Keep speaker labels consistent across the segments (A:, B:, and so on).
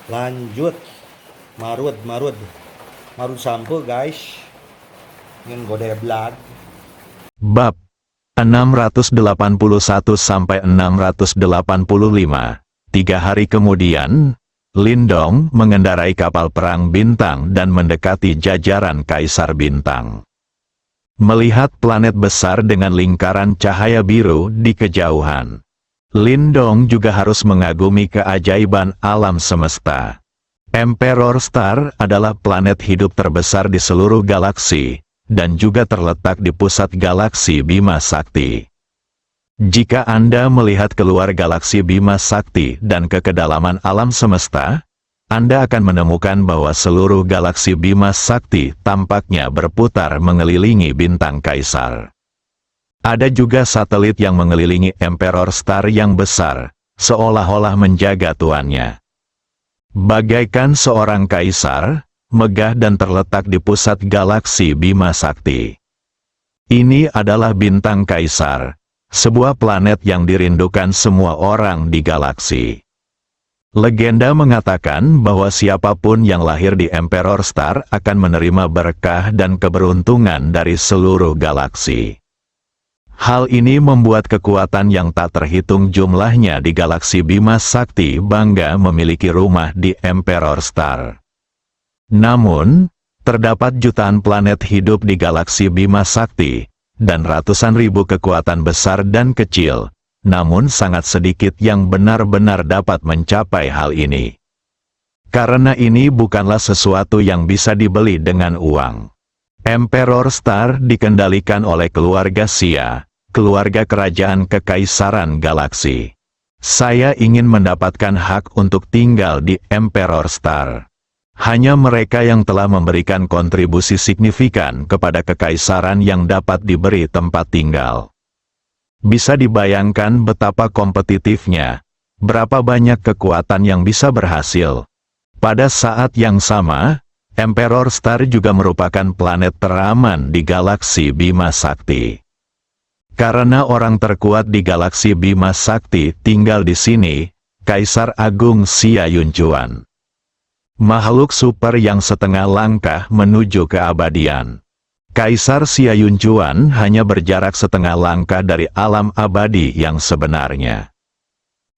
A: Lanjut. Marud, marud. Marud sampo guys. Ingin godeblag.
B: Bab 681-685. 3 hari kemudian, Lindong mengendarai kapal perang Bintang dan mendekati jajaran Kaisar Bintang. Melihat planet besar dengan lingkaran cahaya biru di kejauhan, Lindong juga harus mengagumi keajaiban alam semesta. Emperor Star adalah planet hidup terbesar di seluruh galaksi, dan juga terletak di pusat galaksi Bima Sakti. Jika Anda melihat keluar galaksi Bima Sakti dan ke kedalaman alam semesta, Anda akan menemukan bahwa seluruh galaksi Bima Sakti tampaknya berputar mengelilingi bintang Kaisar. Ada juga satelit yang mengelilingi Emperor Star yang besar, seolah-olah menjaga tuannya. Bagaikan seorang kaisar, megah dan terletak di pusat galaksi Bima Sakti. Ini adalah bintang Kaisar, sebuah planet yang dirindukan semua orang di galaksi. Legenda mengatakan bahwa siapapun yang lahir di Emperor Star akan menerima berkah dan keberuntungan dari seluruh galaksi. Hal ini membuat kekuatan yang tak terhitung jumlahnya di galaksi Bima Sakti bangga memiliki rumah di Emperor Star. Namun, terdapat jutaan planet hidup di galaksi Bima Sakti, dan ratusan ribu kekuatan besar dan kecil, namun sangat sedikit yang benar-benar dapat mencapai hal ini. Karena ini bukanlah sesuatu yang bisa dibeli dengan uang. Emperor Star dikendalikan oleh keluarga Xia, keluarga kerajaan kekaisaran galaksi. Saya ingin mendapatkan hak untuk tinggal di Emperor Star. Hanya mereka yang telah memberikan kontribusi signifikan kepada kekaisaran yang dapat diberi tempat tinggal. Bisa dibayangkan betapa kompetitifnya, berapa banyak kekuatan yang bisa berhasil. Pada saat yang sama, Emperor Star juga merupakan planet teraman di galaksi Bima Sakti. Karena orang terkuat di galaksi Bima Sakti tinggal di sini, Kaisar Agung Xia Yunchuan. Makhluk super yang setengah langkah menuju keabadian. Kaisar Xia Yunchuan hanya berjarak setengah langkah dari alam abadi yang sebenarnya.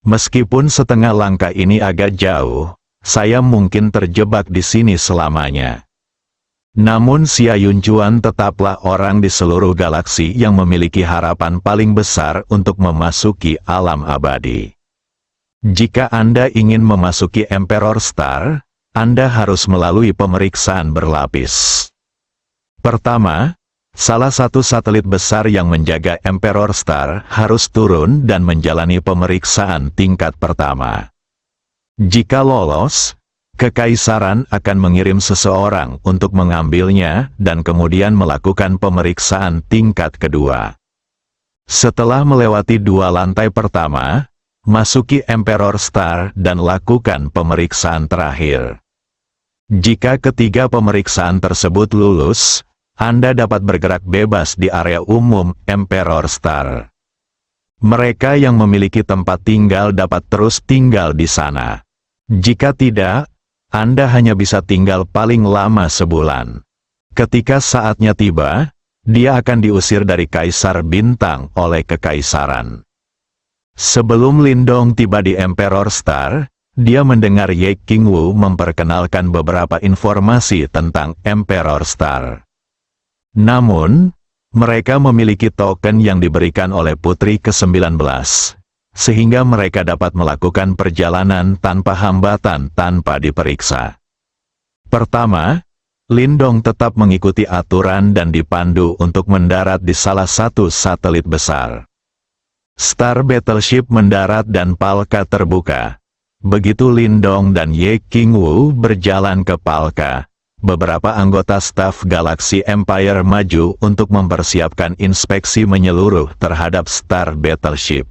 B: Meskipun setengah langkah ini agak jauh, saya mungkin terjebak di sini selamanya. Namun Xia Yunchuan tetaplah orang di seluruh galaksi yang memiliki harapan paling besar untuk memasuki alam abadi. Jika Anda ingin memasuki Emperor Star, Anda harus melalui pemeriksaan berlapis. Pertama, salah satu satelit besar yang menjaga Emperor Star harus turun dan menjalani pemeriksaan tingkat pertama. Jika lolos, Kekaisaran akan mengirim seseorang untuk mengambilnya dan kemudian melakukan pemeriksaan tingkat kedua. Setelah melewati 2 lantai pertama, masuki Emperor Star dan lakukan pemeriksaan terakhir. Jika ketiga pemeriksaan tersebut lulus, Anda dapat bergerak bebas di area umum Emperor Star. Mereka yang memiliki tempat tinggal dapat terus tinggal di sana. Jika tidak, Anda hanya bisa tinggal paling lama sebulan. Ketika saatnya tiba, dia akan diusir dari Kaisar Bintang oleh Kekaisaran. Sebelum Lindong tiba di Emperor Star, dia mendengar Ye Qingwu memperkenalkan beberapa informasi tentang Emperor Star. Namun, mereka memiliki token yang diberikan oleh Putri ke-19, sehingga mereka dapat melakukan perjalanan tanpa hambatan tanpa diperiksa. Pertama, Lindong tetap mengikuti aturan dan dipandu untuk mendarat di salah satu satelit besar. Star Battleship mendarat dan Palka terbuka. Begitu Lindong dan Ye Qingwu berjalan ke Palka, beberapa anggota staf Galaxy Empire maju untuk mempersiapkan inspeksi menyeluruh terhadap Star Battleship.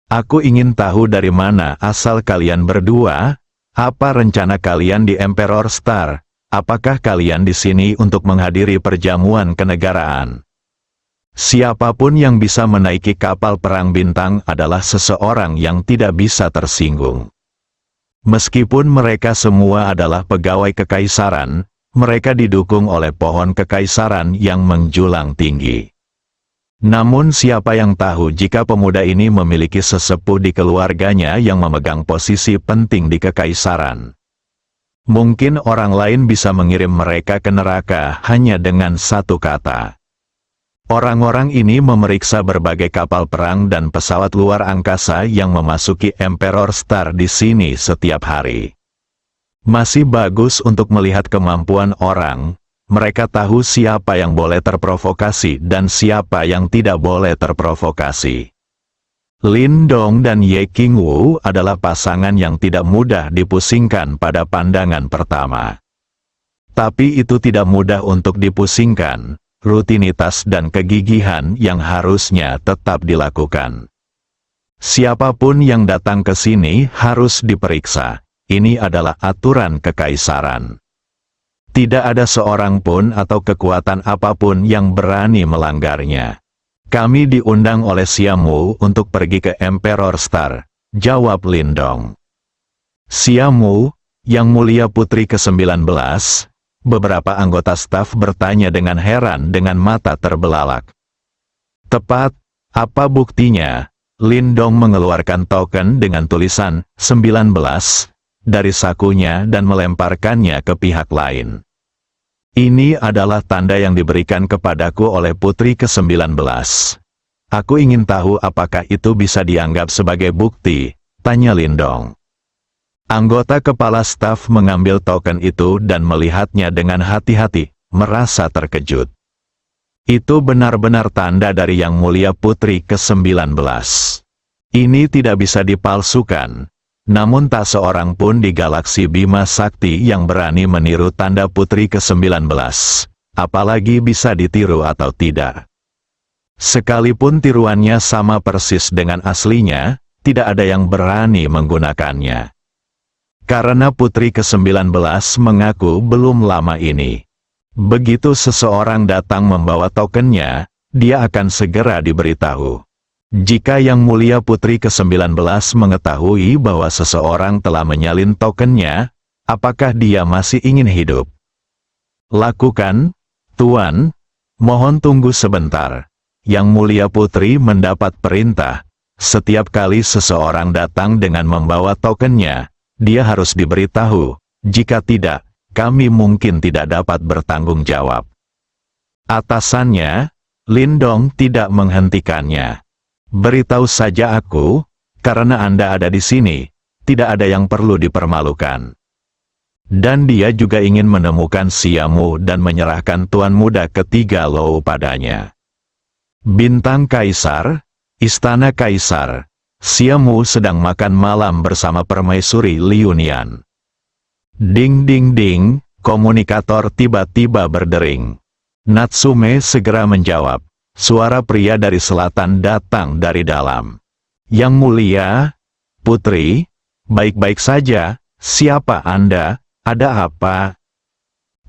B: Aku ingin tahu dari mana asal kalian berdua, apa rencana kalian di Emperor Star, apakah kalian di sini untuk menghadiri perjamuan kenegaraan? Siapapun yang bisa menaiki kapal perang bintang adalah seseorang yang tidak bisa tersinggung. Meskipun mereka semua adalah pegawai kekaisaran, mereka didukung oleh pohon kekaisaran yang menjulang tinggi. Namun siapa yang tahu jika pemuda ini memiliki sesepuh di keluarganya yang memegang posisi penting di kekaisaran? Mungkin orang lain bisa mengirim mereka ke neraka hanya dengan satu kata. Orang-orang ini memeriksa berbagai kapal perang dan pesawat luar angkasa yang memasuki Emperor Star di sini setiap hari. Masih bagus untuk melihat kemampuan orang. Mereka tahu siapa yang boleh terprovokasi dan siapa yang tidak boleh terprovokasi. Lindong dan Ye Qingwu adalah pasangan yang tidak mudah dipusingkan pada pandangan pertama. Tapi itu tidak mudah untuk dipusingkan, rutinitas dan kegigihan yang harusnya tetap dilakukan. Siapapun yang datang ke sini harus diperiksa. Ini adalah aturan kekaisaran. Tidak ada seorang pun atau kekuatan apapun yang berani melanggarnya. Kami diundang oleh Xiaomu untuk pergi ke Emperor Star, jawab Lindong. Xiaomu, yang mulia putri ke-19, beberapa anggota staf bertanya dengan heran dengan mata terbelalak. Tepat, apa buktinya? Lindong mengeluarkan token dengan tulisan 19 dari sakunya dan melemparkannya ke pihak lain. Ini adalah tanda yang diberikan kepadaku oleh putri ke-19. Aku ingin tahu apakah itu bisa dianggap sebagai bukti, tanya Lindong. Anggota kepala staf mengambil token itu dan melihatnya dengan hati-hati, merasa terkejut. Itu benar-benar tanda dari Yang Mulia Putri ke-19. Ini tidak bisa dipalsukan. Namun tak seorang pun di galaksi Bima Sakti yang berani meniru tanda putri ke-19, apalagi bisa ditiru atau tidak. Sekalipun tiruannya sama persis dengan aslinya, tidak ada yang berani menggunakannya. Karena putri ke-19 mengaku belum lama ini. Begitu seseorang datang membawa tokennya, dia akan segera diberitahu. Jika Yang Mulia Putri ke-19 mengetahui bahwa seseorang telah menyalin tokennya, apakah dia masih ingin hidup? Lakukan, Tuan. Mohon tunggu sebentar. Yang Mulia Putri mendapat perintah. Setiap kali seseorang datang dengan membawa tokennya, dia harus diberitahu. Jika tidak, kami mungkin tidak dapat bertanggung jawab. Atasannya, Lindong tidak menghentikannya. Beritahu saja aku, karena Anda ada di sini, tidak ada yang perlu dipermalukan. Dan dia juga ingin menemukan Xiaomu dan menyerahkan tuan muda ketiga Lou padanya. Bintang Kaisar, Istana Kaisar, Xiaomu sedang makan malam bersama permaisuri Liunian. Ding ding ding, komunikator tiba-tiba berdering. Natsume segera menjawab. Suara pria dari selatan datang dari dalam. Yang Mulia, Putri, baik-baik saja, siapa Anda, ada apa?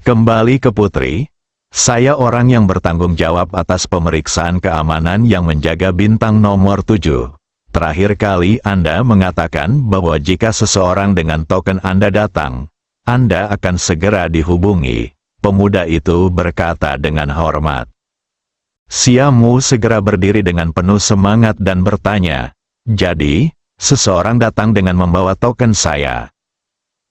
B: Kembali ke Putri, saya orang yang bertanggung jawab atas pemeriksaan keamanan yang menjaga bintang nomor 7. Terakhir kali Anda mengatakan bahwa jika seseorang dengan token Anda datang, Anda akan segera dihubungi. Pemuda itu berkata dengan hormat. Xiaomu segera berdiri dengan penuh semangat dan bertanya, jadi, seseorang datang dengan membawa token saya.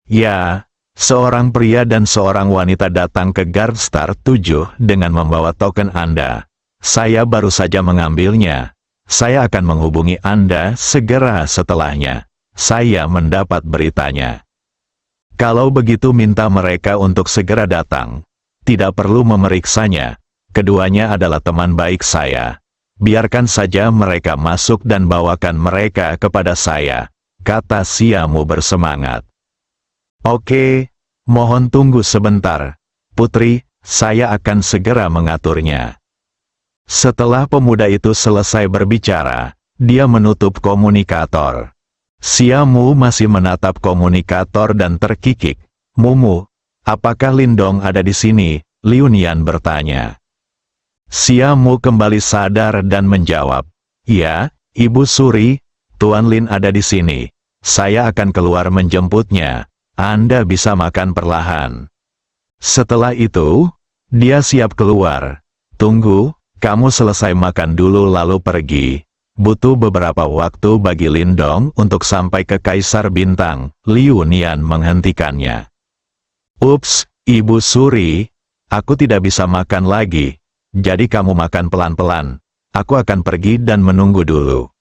B: Ya, seorang pria dan seorang wanita datang ke Guard Star 7 dengan membawa token Anda. Saya baru saja mengambilnya. Saya akan menghubungi Anda segera setelahnya. Saya mendapat beritanya. Kalau begitu minta mereka untuk segera datang. Tidak perlu memeriksanya. Keduanya adalah teman baik saya. Biarkan saja mereka masuk dan bawakan mereka kepada saya, kata Xiaomu bersemangat. Oke, mohon tunggu sebentar. Putri, saya akan segera mengaturnya. Setelah pemuda itu selesai berbicara, dia menutup komunikator. Xiaomu masih menatap komunikator dan terkikik. Mumu, apakah Lindong ada di sini? Liunian bertanya. Xiaomu kembali sadar dan menjawab, ya, Ibu Suri, Tuan Lin ada di sini. saya akan keluar menjemputnya. Anda bisa makan perlahan. Setelah itu, dia siap keluar. Tunggu, kamu selesai makan dulu lalu pergi. Butuh beberapa waktu bagi Lindong untuk sampai ke Kaisar Bintang. Liu Nian menghentikannya. Ups, Ibu Suri, aku tidak bisa makan lagi. Jadi kamu makan pelan-pelan. Aku akan pergi dan menunggu dulu.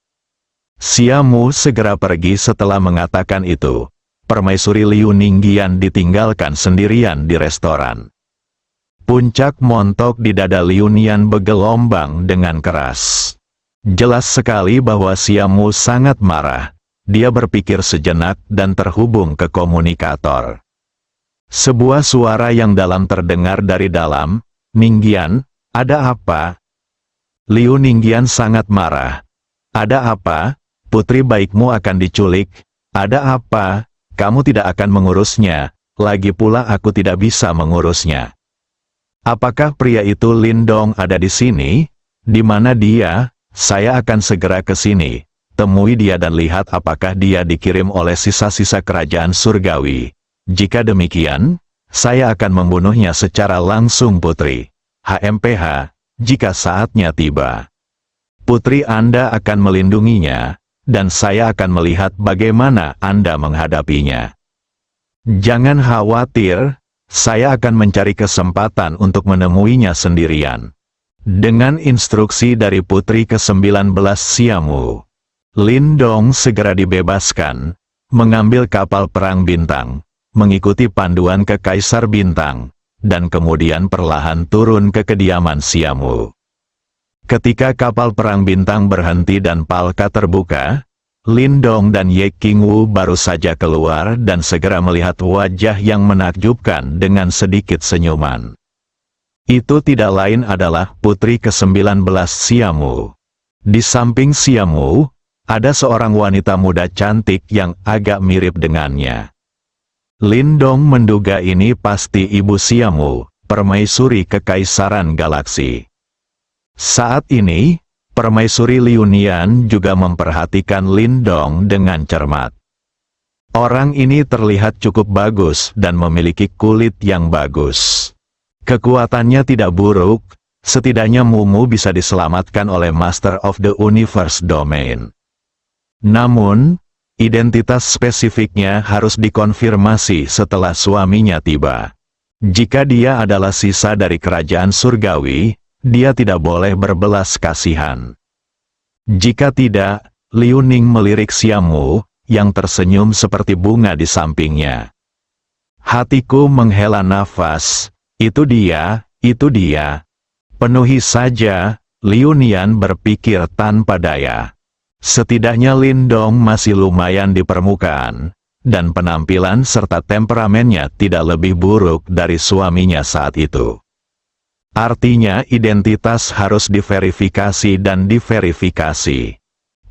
B: Siamu segera pergi setelah mengatakan itu. Permaisuri Liu Ninggian ditinggalkan sendirian di restoran. Puncak montok di dada Liu Nian bergelombang dengan keras. Jelas sekali bahwa Siamu sangat marah. Dia berpikir sejenak dan terhubung ke komunikator. Sebuah suara yang dalam terdengar dari dalam. Ninggian, ada apa? Liu Ninggian sangat marah. Ada apa? Putri baikmu akan diculik. Ada apa? Kamu tidak akan mengurusnya. Lagi pula aku tidak bisa mengurusnya. Apakah pria itu Lindong ada di sini? Di mana dia? Saya akan segera ke sini. Temui dia dan lihat apakah dia dikirim oleh sisa-sisa kerajaan surgawi. Jika demikian, saya akan membunuhnya secara langsung Putri. HMPH, jika saatnya tiba. Putri Anda akan melindunginya, dan saya akan melihat bagaimana Anda menghadapinya. Jangan khawatir, saya akan mencari kesempatan untuk menemuinya sendirian. Dengan instruksi dari Putri ke-19 Siamu, Lindong segera dibebaskan, mengambil kapal perang bintang, mengikuti panduan ke Kaisar Bintang, dan kemudian perlahan turun ke kediaman Siamu. Ketika kapal perang bintang berhenti dan palka terbuka, Lindong dan Ye Qingwu baru saja keluar dan segera melihat wajah yang menakjubkan dengan sedikit senyuman. Itu tidak lain adalah Putri ke-19 Siamu. Di samping Siamu, ada seorang wanita muda cantik yang agak mirip dengannya. Lindong menduga ini pasti Ibu Siamu, Permaisuri Kekaisaran Galaksi. Saat ini, Permaisuri Liu Nian juga memperhatikan Lindong dengan cermat. Orang ini terlihat cukup bagus dan memiliki kulit yang bagus. Kekuatannya tidak buruk, setidaknya Mumu bisa diselamatkan oleh Master of the Universe Domain. Namun, identitas spesifiknya harus dikonfirmasi setelah suaminya tiba. Jika dia adalah sisa dari kerajaan surgawi, dia tidak boleh berbelas kasihan. Jika tidak, Liu Ning melirik Siamu, yang tersenyum seperti bunga di sampingnya. Hatiku menghela nafas, itu dia, itu dia. Penuhi saja, Liu Nian berpikir tanpa daya. Setidaknya Lindong masih lumayan di permukaan, dan penampilan serta temperamennya tidak lebih buruk dari suaminya saat itu. Artinya identitas harus diverifikasi dan diverifikasi.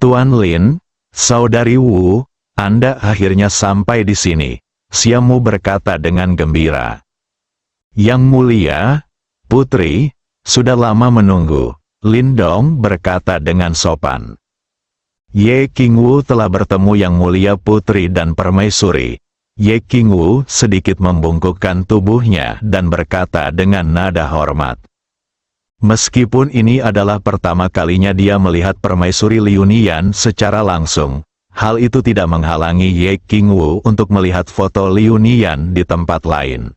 B: Tuan Lin, Saudari Wu, Anda akhirnya sampai di sini, Siamu berkata dengan gembira. Yang mulia, Putri, sudah lama menunggu, Lindong berkata dengan sopan. Ye Qingwu telah bertemu Yang Mulia Putri dan Permaisuri. Ye Qingwu sedikit membungkukkan tubuhnya dan berkata dengan nada hormat. Meskipun ini adalah pertama kalinya dia melihat Permaisuri Liu Nian secara langsung, hal itu tidak menghalangi Ye Qingwu untuk melihat foto Liu Nian di tempat lain.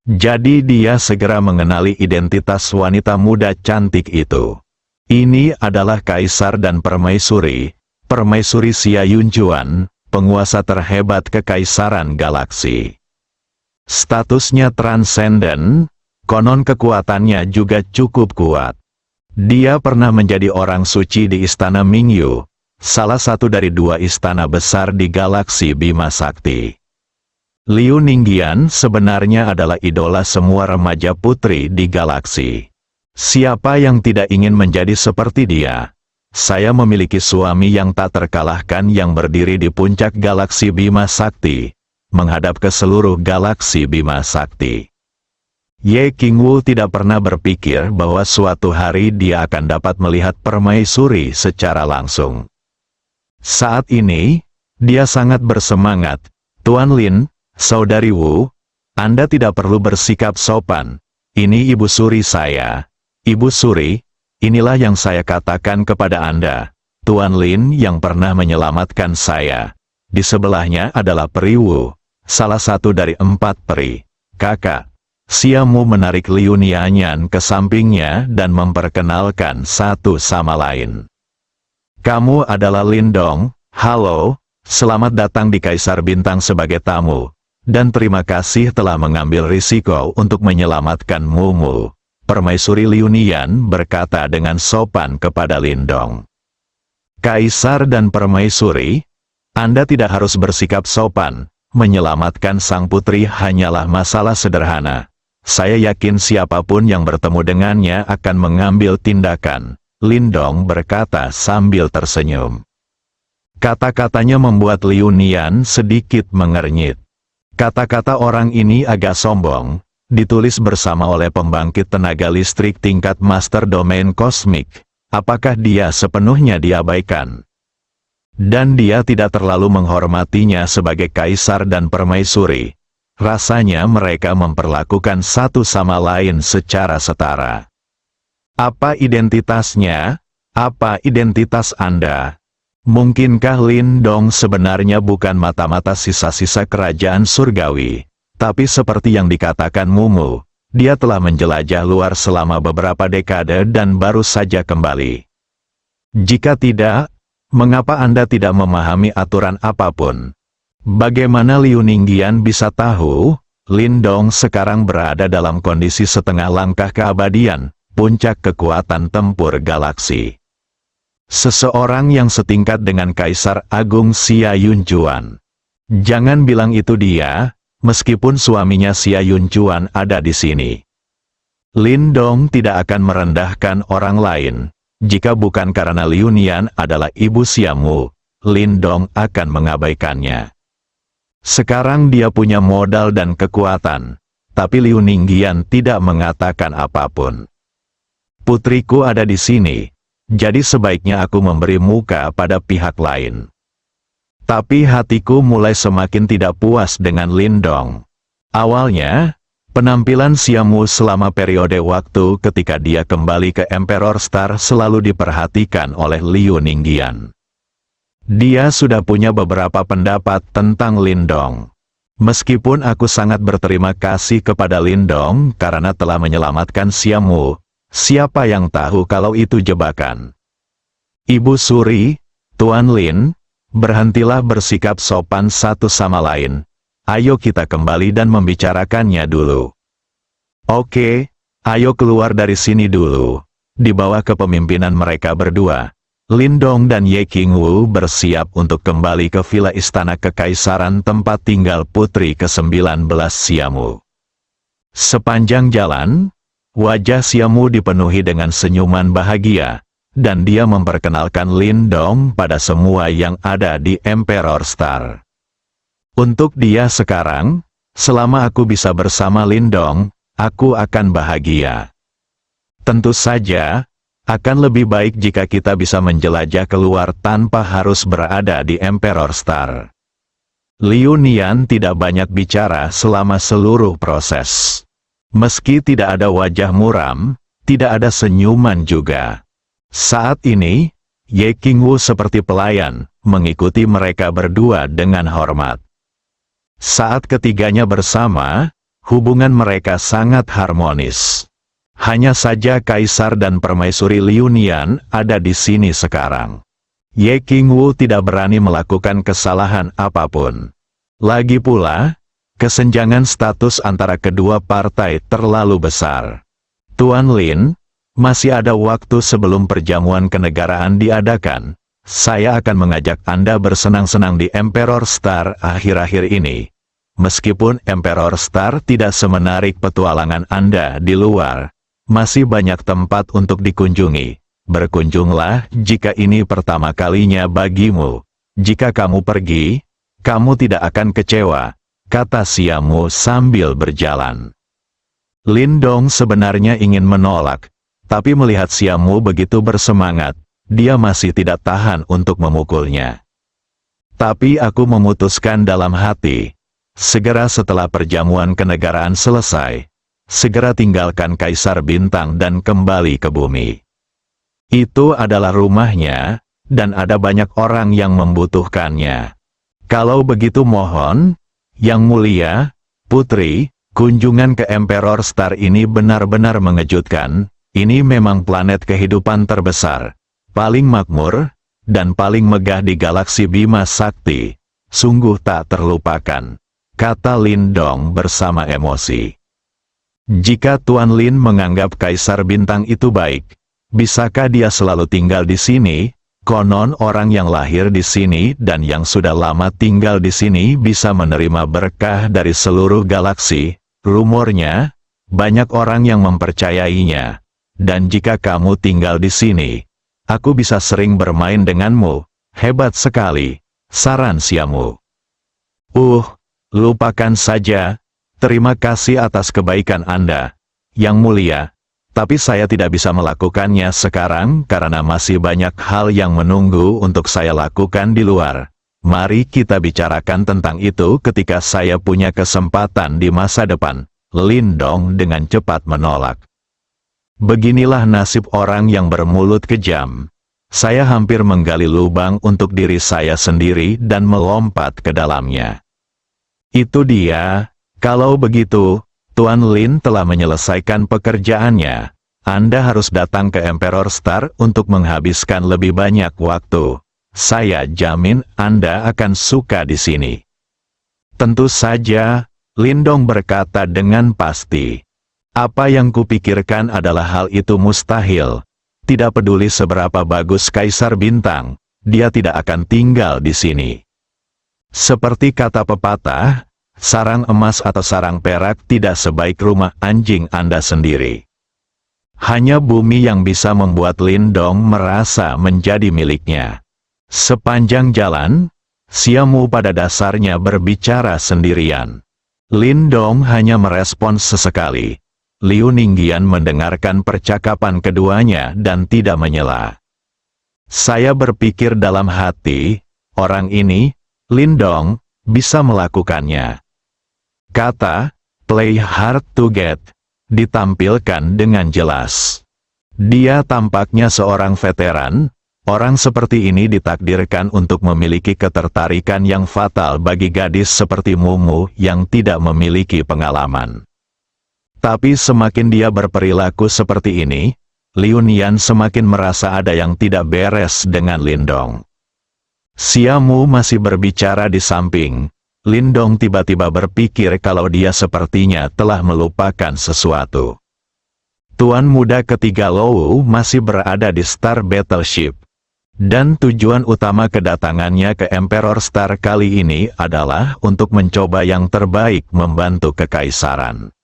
B: Jadi dia segera mengenali identitas wanita muda cantik itu. Ini adalah Kaisar dan Permaisuri, Permaisuri Xia Yunjuan, penguasa terhebat Kekaisaran Galaksi. Statusnya transenden, konon kekuatannya juga cukup kuat. Dia pernah menjadi orang suci di Istana Mingyu, salah satu dari dua istana besar di Galaksi Bima Sakti. Liu Ninggian sebenarnya adalah idola semua remaja putri di Galaksi. Siapa yang tidak ingin menjadi seperti dia? Saya memiliki suami yang tak terkalahkan yang berdiri di puncak Galaksi Bima Sakti, menghadap ke seluruh Galaksi Bima Sakti. Ye Qingwu tidak pernah berpikir bahwa suatu hari dia akan dapat melihat Permaisuri secara langsung. Saat ini, Dia sangat bersemangat. Tuan Lin, Saudari Wu, Anda tidak perlu bersikap sopan. Ini Ibu Suri saya. Ibu Suri, inilah yang saya katakan kepada Anda. Tuan Lin yang pernah menyelamatkan saya. Di sebelahnya adalah Peri Wu, salah satu dari 4 peri. Kakak. Xia Mu menarik Liu Nianyan ke sampingnya dan memperkenalkan satu sama lain. Kamu adalah Lindong, halo, selamat datang di Kaisar Bintang sebagai tamu. Dan terima kasih telah mengambil risiko untuk menyelamatkan Mumu. Permaisuri Liu Nian berkata dengan sopan kepada Lindong. Kaisar dan Permaisuri, Anda tidak harus bersikap sopan. Menyelamatkan sang putri hanyalah masalah sederhana. Saya yakin siapapun yang bertemu dengannya akan mengambil tindakan. Lindong berkata sambil tersenyum. Kata-katanya membuat Liu Nian sedikit mengernyit. Kata-kata orang ini agak sombong, ditulis bersama oleh pembangkit tenaga listrik tingkat Master Domain Kosmik. Apakah dia sepenuhnya diabaikan? Dan dia tidak terlalu menghormatinya sebagai kaisar dan permaisuri. Rasanya mereka memperlakukan satu sama lain secara setara. Apa identitasnya? Apa identitas Anda? Mungkinkah Lindong sebenarnya bukan mata-mata sisa-sisa kerajaan surgawi? Tapi seperti yang dikatakan Mumu, dia telah menjelajah luar selama beberapa dekade dan baru saja kembali. Jika tidak, mengapa Anda tidak memahami aturan apapun? Bagaimana Liu Ningyan bisa tahu? Lindong sekarang berada dalam kondisi setengah langkah keabadian, puncak kekuatan tempur galaksi. Seseorang yang setingkat dengan Kaisar Agung Xia Yunjuan. Jangan bilang itu dia, meskipun suaminya Xia Yunjuan ada di sini. Lindong tidak akan merendahkan orang lain. Jika bukan karena Liu Nian adalah ibu Xia Mu, Lindong akan mengabaikannya. Sekarang dia punya modal dan kekuatan, tapi Liu Ningyan tidak mengatakan apapun. Putriku ada di sini, jadi sebaiknya aku memberi muka pada pihak lain. Tapi hatiku mulai semakin tidak puas dengan Lindong. Awalnya, penampilan Xia Mu selama periode waktu ketika dia kembali ke Emperor Star selalu diperhatikan oleh Liu Ningyan. Dia sudah punya beberapa pendapat tentang Lindong. Meskipun aku sangat berterima kasih kepada Lindong karena telah menyelamatkan Xia Mu, siapa yang tahu kalau itu jebakan? Ibu Suri, Tuan Lin, berhentilah bersikap sopan satu sama lain. Ayo kita kembali dan membicarakannya dulu. Oke, ayo keluar dari sini dulu. Di bawah kepemimpinan mereka berdua, Lindong dan Ye Qingwu bersiap untuk kembali ke Villa Istana Kekaisaran tempat tinggal putri ke-19 Xia Mu. Sepanjang jalan, wajah Xia Mu dipenuhi dengan senyuman bahagia, dan dia memperkenalkan Lindong pada semua yang ada di Emperor Star. Untuk dia sekarang, selama aku bisa bersama Lindong, aku akan bahagia. Tentu saja, akan lebih baik jika kita bisa menjelajah keluar tanpa harus berada di Emperor Star. Liu Nian tidak banyak bicara selama seluruh proses. Meski tidak ada wajah muram, tidak ada senyuman juga. Saat ini, Ye Qingwu seperti pelayan, mengikuti mereka berdua dengan hormat. Saat ketiganya bersama, hubungan mereka sangat harmonis. Hanya saja Kaisar dan Permaisuri Liu Nian ada di sini sekarang. Ye Qingwu tidak berani melakukan kesalahan apapun. Lagi pula, kesenjangan status antara kedua partai terlalu besar. Tuan Lin, masih ada waktu sebelum perjamuan kenegaraan diadakan. Saya akan mengajak Anda bersenang-senang di Emperor Star akhir-akhir ini. Meskipun Emperor Star tidak semenarik petualangan Anda di luar, masih banyak tempat untuk dikunjungi. Berkunjunglah jika ini pertama kalinya bagimu. Jika kamu pergi, kamu tidak akan kecewa, kata Xia Mu sambil berjalan. Lindong sebenarnya ingin menolak, tapi melihat Xia Mu begitu bersemangat, dia masih tidak tahan untuk memukulnya. Tapi aku memutuskan dalam hati, segera setelah perjamuan kenegaraan selesai, segera tinggalkan Kaisar Bintang dan kembali ke bumi. Itu adalah rumahnya, dan ada banyak orang yang membutuhkannya. Kalau begitu mohon, Yang Mulia, Putri, kunjungan ke Emperor Star ini benar-benar mengejutkan. Ini memang planet kehidupan terbesar, paling makmur, dan paling megah di galaksi Bima Sakti. Sungguh tak terlupakan, kata Lindong bersama emosi. Jika Tuan Lin menganggap Kaisar Bintang itu baik, bisakah dia selalu tinggal di sini? Konon orang yang lahir di sini dan yang sudah lama tinggal di sini bisa menerima berkah dari seluruh galaksi. Rumornya, banyak orang yang mempercayainya. Dan jika kamu tinggal di sini, aku bisa sering bermain denganmu. Hebat sekali, saran Siamu. Lupakan saja. Terima kasih atas kebaikan Anda, Yang Mulia. Tapi saya tidak bisa melakukannya sekarang karena masih banyak hal yang menunggu untuk saya lakukan di luar. Mari kita bicarakan tentang itu ketika saya punya kesempatan di masa depan. Lindong dengan cepat menolak. Beginilah nasib orang yang bermulut kejam. Saya hampir menggali lubang untuk diri saya sendiri dan melompat ke dalamnya. Itu dia. Kalau begitu, Tuan Lin telah menyelesaikan pekerjaannya. Anda harus datang ke Emperor Star untuk menghabiskan lebih banyak waktu. Saya jamin Anda akan suka di sini. Tentu saja, Lindong berkata dengan pasti. Apa yang kupikirkan adalah hal itu mustahil. Tidak peduli seberapa bagus Kaisar Bintang, dia tidak akan tinggal di sini. Seperti kata pepatah, sarang emas atau sarang perak tidak sebaik rumah anjing Anda sendiri. Hanya bumi yang bisa membuat Lindong merasa menjadi miliknya. Sepanjang jalan, Siamu pada dasarnya berbicara sendirian. Lindong hanya merespons sesekali. Liu Ninggian mendengarkan percakapan keduanya dan tidak menyela. Saya berpikir dalam hati, orang ini, Lindong, bisa melakukannya. Kata, play hard to get, ditampilkan dengan jelas. Dia tampaknya seorang veteran. Orang seperti ini ditakdirkan untuk memiliki ketertarikan yang fatal bagi gadis seperti Mumu yang tidak memiliki pengalaman. Tapi semakin dia berperilaku seperti ini, Liu Nian semakin merasa ada yang tidak beres dengan Lindong. Siamu masih berbicara di samping. Lindong tiba-tiba berpikir kalau dia sepertinya telah melupakan sesuatu. Tuan muda ketiga Lou masih berada di Star Battleship. Dan tujuan utama kedatangannya ke Emperor Star kali ini adalah untuk mencoba yang terbaik membantu kekaisaran.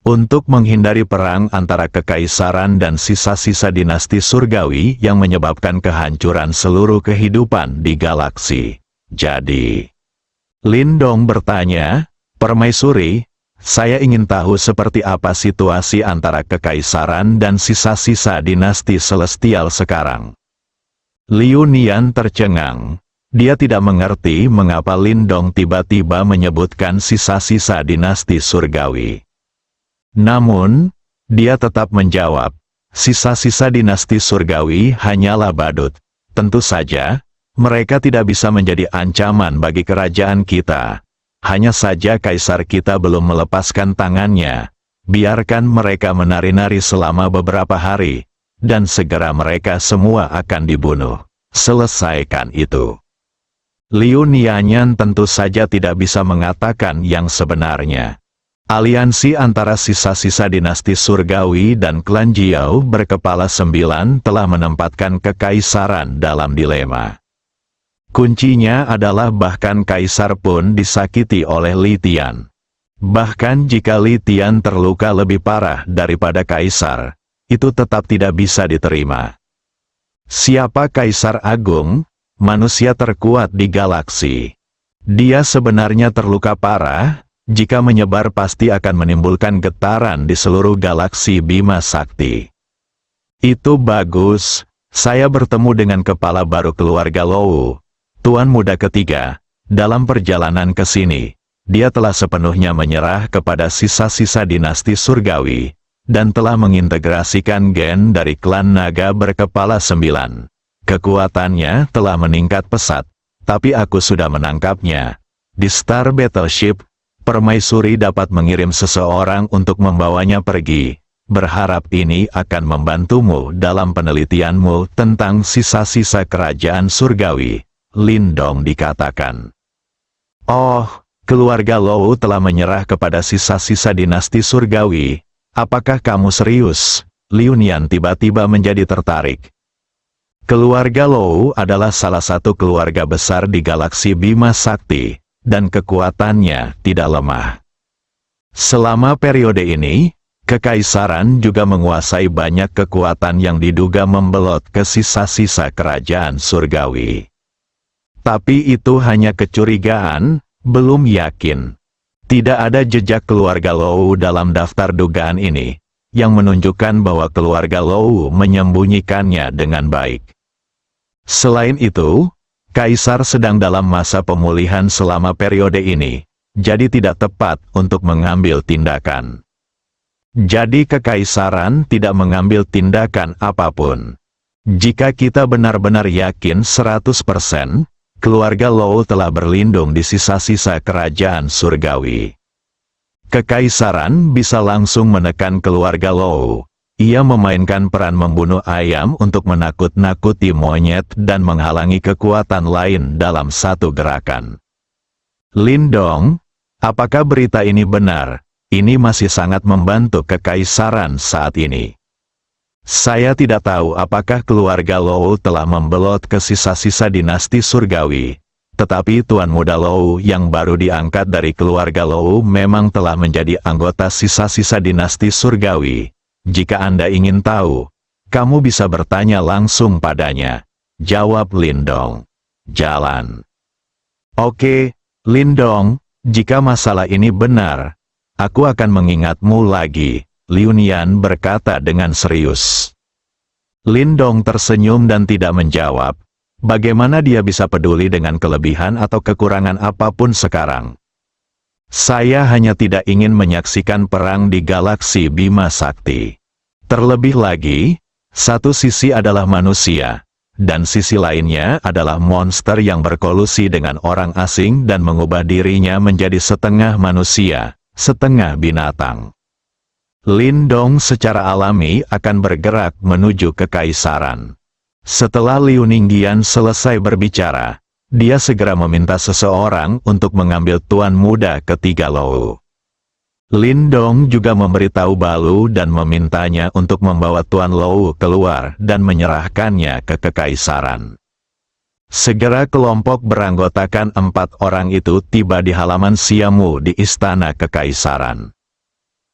B: Untuk menghindari perang antara kekaisaran dan sisa-sisa dinasti surgawi yang menyebabkan kehancuran seluruh kehidupan di galaksi. Jadi, Lindong bertanya, Permaisuri, saya ingin tahu seperti apa situasi antara kekaisaran dan sisa-sisa dinasti celestial sekarang. Liu Nian tercengang. Dia tidak mengerti mengapa Lindong tiba-tiba menyebutkan sisa-sisa dinasti surgawi. Namun, dia tetap menjawab, sisa-sisa dinasti surgawi hanyalah badut. Tentu saja, mereka tidak bisa menjadi ancaman bagi kerajaan kita. Hanya saja kaisar kita belum melepaskan tangannya. Biarkan mereka menari-nari selama beberapa hari, dan segera mereka semua akan dibunuh. Selesaikan itu. Liu Nianyan tentu saja tidak bisa mengatakan yang sebenarnya. Aliansi antara sisa-sisa dinasti surgawi dan klan Jiao berkepala 9 telah menempatkan kekaisaran dalam dilema. Kuncinya adalah bahkan kaisar pun disakiti oleh Li Tian. Bahkan jika Li Tian terluka lebih parah daripada kaisar, itu tetap tidak bisa diterima. Siapa kaisar agung? Manusia terkuat di galaksi. Dia sebenarnya terluka parah. Jika menyebar pasti akan menimbulkan getaran di seluruh galaksi Bima Sakti. Itu bagus, saya bertemu dengan kepala baru keluarga Lou. Tuan muda ketiga, dalam perjalanan ke sini, dia telah sepenuhnya menyerah kepada sisa-sisa dinasti surgawi, dan telah mengintegrasikan gen dari klan naga berkepala 9. Kekuatannya telah meningkat pesat, tapi aku sudah menangkapnya. Di Star Battleship, Permaisuri dapat mengirim seseorang untuk membawanya pergi. Berharap ini akan membantumu dalam penelitianmu tentang sisa-sisa kerajaan surgawi. Lindong dikatakan. Oh, keluarga Lou telah menyerah kepada sisa-sisa dinasti surgawi. Apakah kamu serius? Liu Nian tiba-tiba menjadi tertarik. Keluarga Lou adalah salah satu keluarga besar di galaksi Bima Sakti, dan kekuatannya tidak lemah. Selama periode ini, Kekaisaran juga menguasai banyak kekuatan yang diduga membelot ke sisa-sisa kerajaan surgawi. Tapi itu hanya kecurigaan, belum yakin. Tidak ada jejak keluarga Lou dalam daftar dugaan ini, yang menunjukkan bahwa keluarga Lou menyembunyikannya dengan baik. Selain itu, Kaisar sedang dalam masa pemulihan selama periode ini, jadi tidak tepat untuk mengambil tindakan. Jadi Kekaisaran tidak mengambil tindakan apapun. Jika kita benar-benar yakin 100%, keluarga Lou telah berlindung di sisa-sisa kerajaan surgawi. Kekaisaran bisa langsung menekan keluarga Lou. Ia memainkan peran membunuh ayam untuk menakut-nakuti monyet dan menghalangi kekuatan lain dalam satu gerakan. Lindong, apakah berita ini benar? Ini masih sangat membantu Kekaisaran saat ini. Saya tidak tahu apakah keluarga Lou telah membelot ke sisa-sisa dinasti surgawi, tetapi Tuan Muda Lou yang baru diangkat dari keluarga Lou memang telah menjadi anggota sisa-sisa dinasti surgawi. Jika Anda ingin tahu, kamu bisa bertanya langsung padanya. Jawab Lindong. Jalan. Oke, Lindong, jika masalah ini benar, aku akan mengingatmu lagi. Liu Nian berkata dengan serius. Lindong tersenyum dan tidak menjawab. Bagaimana dia bisa peduli dengan kelebihan atau kekurangan apapun sekarang? Saya hanya tidak ingin menyaksikan perang di galaksi Bima Sakti. Terlebih lagi, satu sisi adalah manusia, dan sisi lainnya adalah monster yang berkolusi dengan orang asing dan mengubah dirinya menjadi setengah manusia, setengah binatang. Lindong secara alami akan bergerak menuju Kekaisaran. Setelah Liu Ninggian selesai berbicara, dia segera meminta seseorang untuk mengambil Tuan Muda ketiga Lou. Lindong juga memberitahu Balu dan memintanya untuk membawa Tuan Lou keluar dan menyerahkannya ke Kekaisaran. Segera kelompok beranggotakan 4 orang itu tiba di halaman Siamu di Istana Kekaisaran.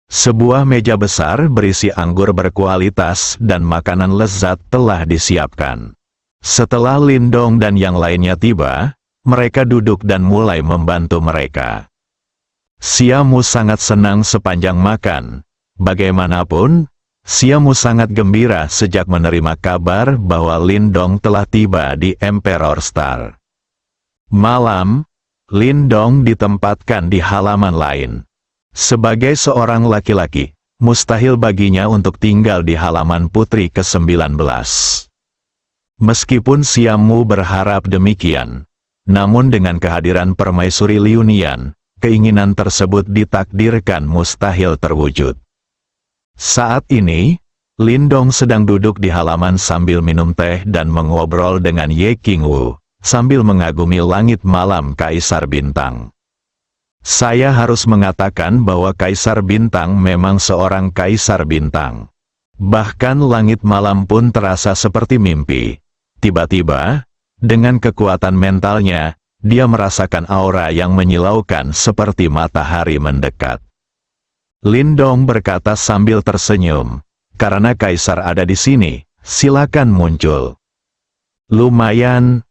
B: Sebuah meja besar berisi anggur berkualitas dan makanan lezat telah disiapkan. Setelah Lindong dan yang lainnya tiba, mereka duduk dan mulai membantu mereka. Siamu sangat senang sepanjang makan. Bagaimanapun, Siamu sangat gembira sejak menerima kabar bahwa Lindong telah tiba di Emperor Star. Malam, Lindong ditempatkan di halaman lain. Sebagai seorang laki-laki, mustahil baginya untuk tinggal di halaman putri ke-19. Meskipun Siamu berharap demikian, namun dengan kehadiran Permaisuri Liu Nian, keinginan tersebut ditakdirkan mustahil terwujud. Saat ini, Lindong sedang duduk di halaman sambil minum teh dan mengobrol dengan Ye Qingwu, sambil mengagumi langit malam Kaisar Bintang. Saya harus mengatakan bahwa Kaisar Bintang memang seorang Kaisar Bintang. Bahkan langit malam pun terasa seperti mimpi. Tiba-tiba, dengan kekuatan mentalnya, dia merasakan aura yang menyilaukan seperti matahari mendekat. Lindong berkata sambil tersenyum, "Karena Kaisar ada di sini, silakan muncul." Lumayan,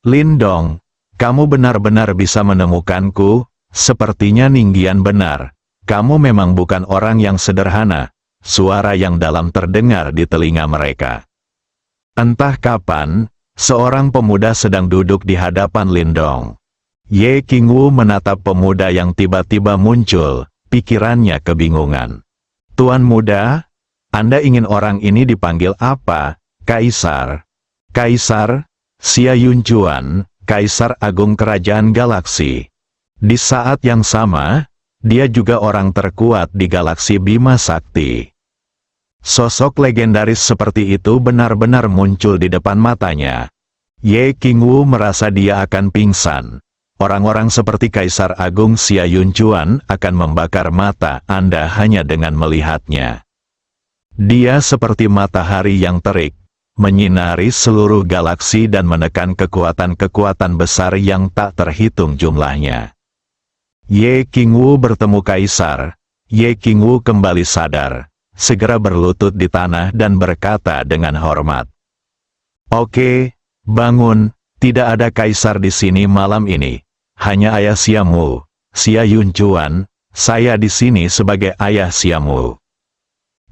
B: Lindong. Kamu benar-benar bisa menemukanku, sepertinya Ninggian benar. Kamu memang bukan orang yang sederhana, suara yang dalam terdengar di telinga mereka. Entah kapan, Seorang pemuda sedang duduk di hadapan Lindong. Ye Qingwu menatap pemuda yang tiba-tiba muncul, pikirannya kebingungan. Tuan muda, Anda ingin orang ini dipanggil apa? Kaisar. Kaisar, Xia Yunjuan, Kaisar Agung Kerajaan Galaksi. Di saat yang sama, dia juga orang terkuat di galaksi Bima Sakti. Sosok legendaris seperti itu benar-benar muncul di depan matanya. Ye Qingwu merasa dia akan pingsan. Orang-orang seperti Kaisar Agung Xia Yunjuan akan membakar mata Anda hanya dengan melihatnya. Dia seperti matahari yang terik, menyinari seluruh galaksi dan menekan kekuatan-kekuatan besar yang tak terhitung jumlahnya. Ye Qingwu bertemu Kaisar. Ye Qingwu kembali sadar, segera berlutut di tanah dan berkata dengan hormat. Oke, bangun, tidak ada Kaisar di sini malam ini. Hanya ayah Xiamu, Xia Yunjuan, saya di sini sebagai ayah Xiamu.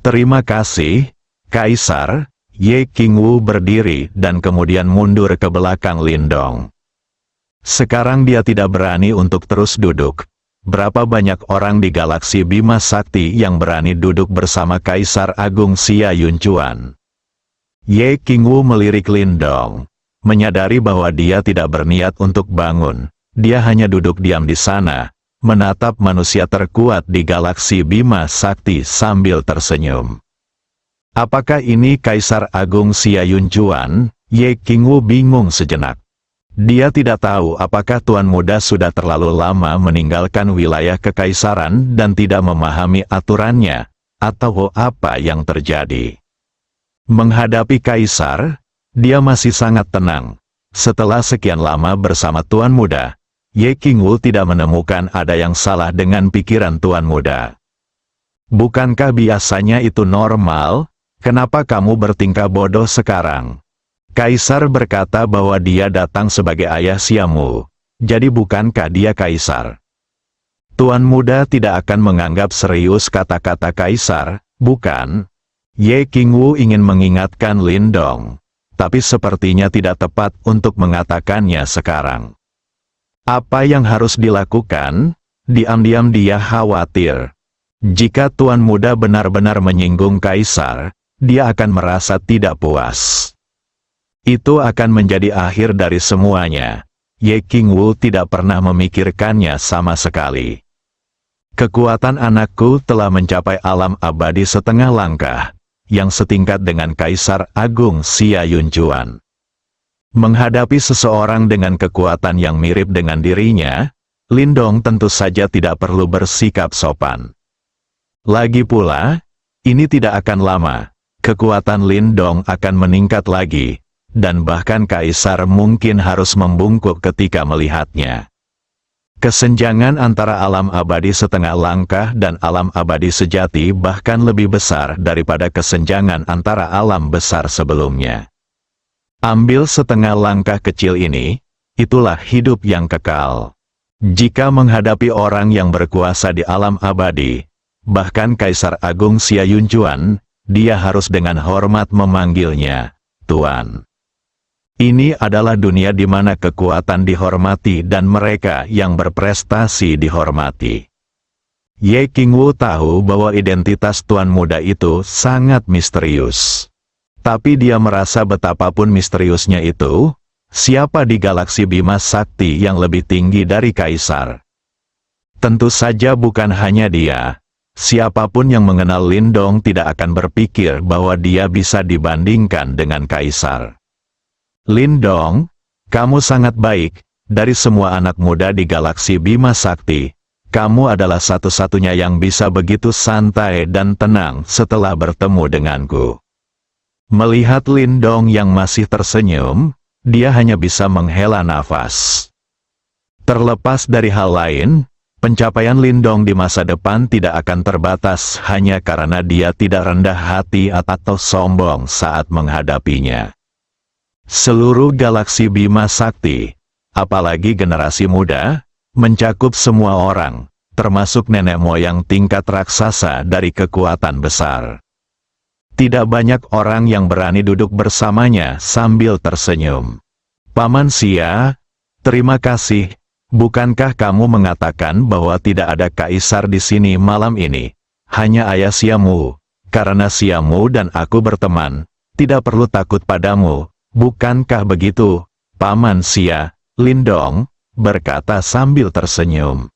B: Terima kasih, Kaisar. Ye Qingwu berdiri dan kemudian mundur ke belakang Lindong. Sekarang dia tidak berani untuk terus duduk. Berapa banyak orang di galaksi Bima Sakti yang berani duduk bersama Kaisar Agung Xia Yunjuan? Ye Qingwu melirik Lindong, menyadari bahwa dia tidak berniat untuk bangun. Dia hanya duduk diam di sana, menatap manusia terkuat di galaksi Bima Sakti sambil tersenyum. Apakah ini Kaisar Agung Xia Yunjuan? Ye Qingwu bingung sejenak. Dia tidak tahu apakah Tuan Muda sudah terlalu lama meninggalkan wilayah kekaisaran dan tidak memahami aturannya, atau apa yang terjadi. Menghadapi Kaisar, dia masih sangat tenang. Setelah sekian lama bersama Tuan Muda, Ye Qingwu tidak menemukan ada yang salah dengan pikiran Tuan Muda. Bukankah biasanya itu normal? Kenapa kamu bertingkah bodoh sekarang? Kaisar berkata bahwa dia datang sebagai ayah Xiamu. Jadi bukankah dia Kaisar? Tuan Muda tidak akan menganggap serius kata-kata Kaisar, bukan? Ye Qingwu ingin mengingatkan Lindong, tapi sepertinya tidak tepat untuk mengatakannya sekarang. Apa yang harus dilakukan? Diam-diam dia khawatir. Jika Tuan Muda benar-benar menyinggung Kaisar, dia akan merasa tidak puas. Itu akan menjadi akhir dari semuanya. Ye Qingwu tidak pernah memikirkannya sama sekali. Kekuatan anakku telah mencapai alam abadi setengah langkah, yang setingkat dengan Kaisar Agung Xia Yunjuan. Menghadapi seseorang dengan kekuatan yang mirip dengan dirinya, Lindong tentu saja tidak perlu bersikap sopan. Lagi pula, ini tidak akan lama. Kekuatan Lindong akan meningkat lagi, dan bahkan Kaisar mungkin harus membungkuk ketika melihatnya. Kesenjangan antara alam abadi setengah langkah dan alam abadi sejati bahkan lebih besar daripada kesenjangan antara alam besar sebelumnya. Ambil setengah langkah kecil ini, itulah hidup yang kekal. Jika menghadapi orang yang berkuasa di alam abadi, bahkan Kaisar Agung Xia Yunjuan, dia harus dengan hormat memanggilnya Tuan. Ini adalah dunia di mana kekuatan dihormati dan mereka yang berprestasi dihormati. Ye Qingwu tahu bahwa identitas Tuan Muda itu sangat misterius. Tapi dia merasa betapapun misteriusnya itu, siapa di galaksi Bima Sakti yang lebih tinggi dari Kaisar? Tentu saja bukan hanya dia. Siapapun yang mengenal Lindong tidak akan berpikir bahwa dia bisa dibandingkan dengan Kaisar. Lindong, kamu sangat baik. Dari semua anak muda di galaksi Bima Sakti, kamu adalah satu-satunya yang bisa begitu santai dan tenang setelah bertemu denganku. Melihat Lindong yang masih tersenyum, dia hanya bisa menghela nafas. Terlepas dari hal lain, pencapaian Lindong di masa depan tidak akan terbatas hanya karena dia tidak rendah hati atau sombong saat menghadapinya. Seluruh galaksi Bima Sakti, apalagi generasi muda, mencakup semua orang, termasuk nenek moyang tingkat raksasa dari kekuatan besar. Tidak banyak orang yang berani duduk bersamanya sambil tersenyum. Paman Xia, terima kasih. Bukankah kamu mengatakan bahwa tidak ada kaisar di sini malam ini? Hanya ayah Xiamu. Karena Xiamu dan aku berteman, tidak perlu takut padamu. Bukankah begitu, Paman Xia? Lindong berkata sambil tersenyum.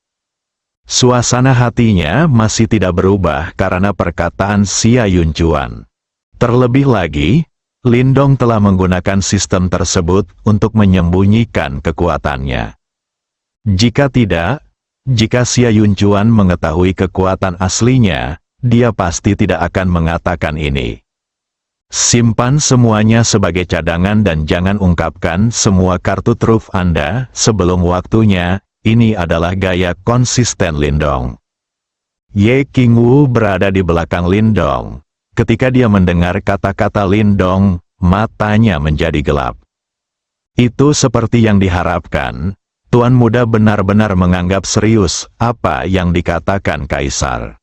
B: Suasana hatinya masih tidak berubah karena perkataan Xia Yunjuan. Terlebih lagi, Lindong telah menggunakan sistem tersebut untuk menyembunyikan kekuatannya. Jika tidak, jika Xia Yunjuan mengetahui kekuatan aslinya, dia pasti tidak akan mengatakan ini. Simpan semuanya sebagai cadangan dan jangan ungkapkan semua kartu truf Anda sebelum waktunya. Ini adalah gaya konsisten Lindong. Ye Qingwu berada di belakang Lindong. Ketika dia mendengar kata-kata Lindong, matanya menjadi gelap. Itu seperti yang diharapkan. Tuan Muda benar-benar menganggap serius apa yang dikatakan Kaisar.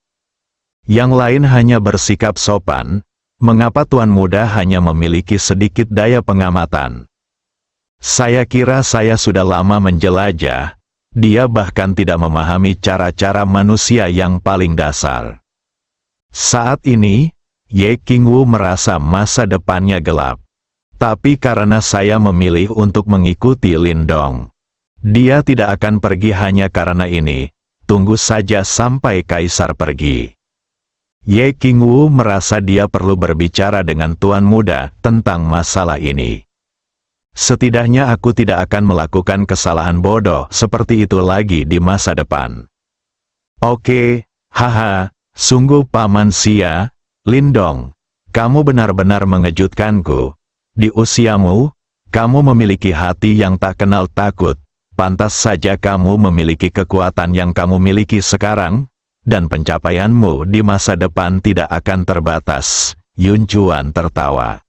B: Yang lain hanya bersikap sopan. Mengapa Tuan Muda hanya memiliki sedikit daya pengamatan? Saya kira saya sudah lama menjelajah. Dia bahkan tidak memahami cara-cara manusia yang paling dasar. Saat ini, Ye Qingwu merasa masa depannya gelap. Tapi karena saya memilih untuk mengikuti Lindong, dia tidak akan pergi hanya karena ini. Tunggu saja sampai Kaisar pergi. Ye Qingwu merasa dia perlu berbicara dengan Tuan Muda tentang masalah ini. Setidaknya aku tidak akan melakukan kesalahan bodoh seperti itu lagi di masa depan. Oke, haha, sungguh Paman Xia. Lindong, kamu benar-benar mengejutkanku. Di usiamu, kamu memiliki hati yang tak kenal takut. Pantas saja kamu memiliki kekuatan yang kamu miliki sekarang, dan pencapaianmu di masa depan tidak akan terbatas. Yunjuan tertawa.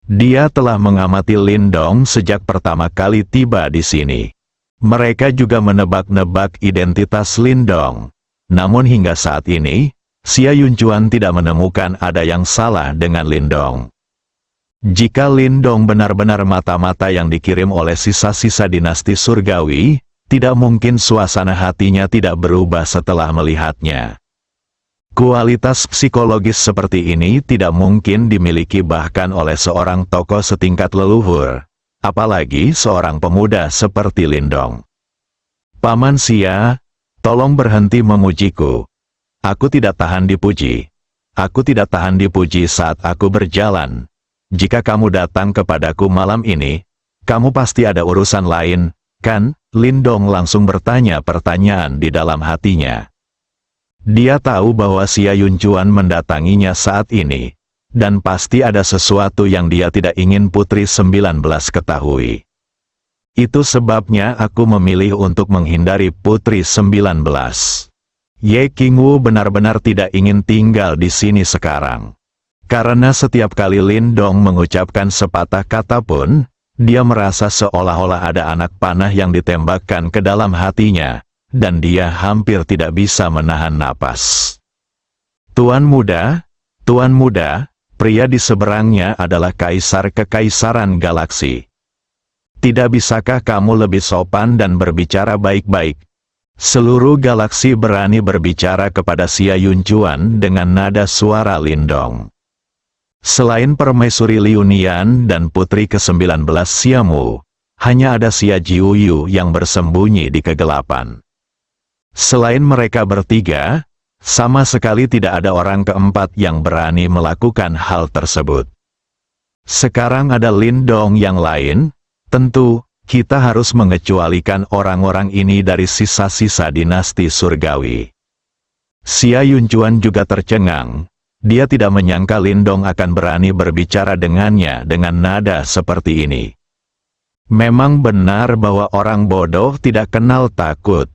B: Dia telah mengamati Lindong sejak pertama kali tiba di sini. Mereka juga menebak-nebak identitas Lindong. Namun hingga saat ini, Xia Yunjuan tidak menemukan ada yang salah dengan Lindong. Jika Lindong benar-benar mata-mata yang dikirim oleh sisa-sisa dinasti surgawi, tidak mungkin suasana hatinya tidak berubah setelah melihatnya. Kualitas psikologis seperti ini tidak mungkin dimiliki bahkan oleh seorang tokoh setingkat leluhur, apalagi seorang pemuda seperti Lindong. Paman Xia, tolong berhenti memujiku. Aku tidak tahan dipuji. Aku tidak tahan dipuji saat aku berjalan. Jika kamu datang kepadaku malam ini, kamu pasti ada urusan lain, kan? Lindong langsung bertanya pertanyaan di dalam hatinya. Dia tahu bahwa Xia Yunjuan mendatanginya saat ini, dan pasti ada sesuatu yang dia tidak ingin Putri 19 ketahui. Itu sebabnya aku memilih untuk menghindari Putri 19. Ye Qingwu benar-benar tidak ingin tinggal di sini sekarang. Karena setiap kali Lindong mengucapkan sepatah kata pun, dia merasa seolah-olah ada anak panah yang ditembakkan ke dalam hatinya. Dan dia hampir tidak bisa menahan napas. Tuan Muda, pria di seberangnya adalah Kaisar Kekaisaran Galaksi. Tidak bisakah kamu lebih sopan dan berbicara baik-baik? Seluruh galaksi berani berbicara kepada Xia Yunjuan dengan nada suara Lindong. Selain Permaisuri Liunian dan Putri ke-19 Xiamu, hanya ada Xia Jiuyu yang bersembunyi di kegelapan. Selain mereka bertiga, sama sekali tidak ada orang keempat yang berani melakukan hal tersebut. Sekarang ada Lindong yang lain, tentu, kita harus mengecualikan orang-orang ini dari sisa-sisa dinasti surgawi. Xia Yunjuan juga tercengang, dia tidak menyangka Lindong akan berani berbicara dengannya dengan nada seperti ini. Memang benar bahwa orang bodoh tidak kenal takut.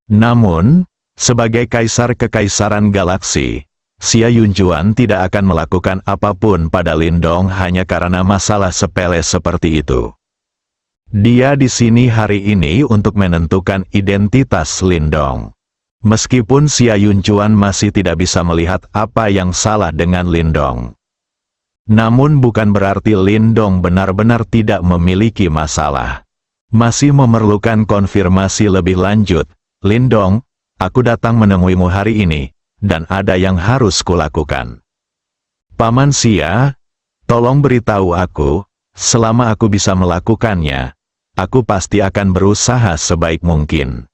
B: Namun, sebagai Kaisar Kekaisaran Galaksi, Xia Yunjuan tidak akan melakukan apapun pada Lindong hanya karena masalah sepele seperti itu. Dia di sini hari ini untuk menentukan identitas Lindong. Meskipun Xia Yunjuan masih tidak bisa melihat apa yang salah dengan Lindong. Namun bukan berarti Lindong benar-benar tidak memiliki masalah. Masih memerlukan konfirmasi lebih lanjut. Lindong, aku datang menemuimu hari ini, dan ada yang harus kulakukan. Paman Xia, tolong beritahu aku, selama aku bisa melakukannya, aku pasti akan berusaha sebaik mungkin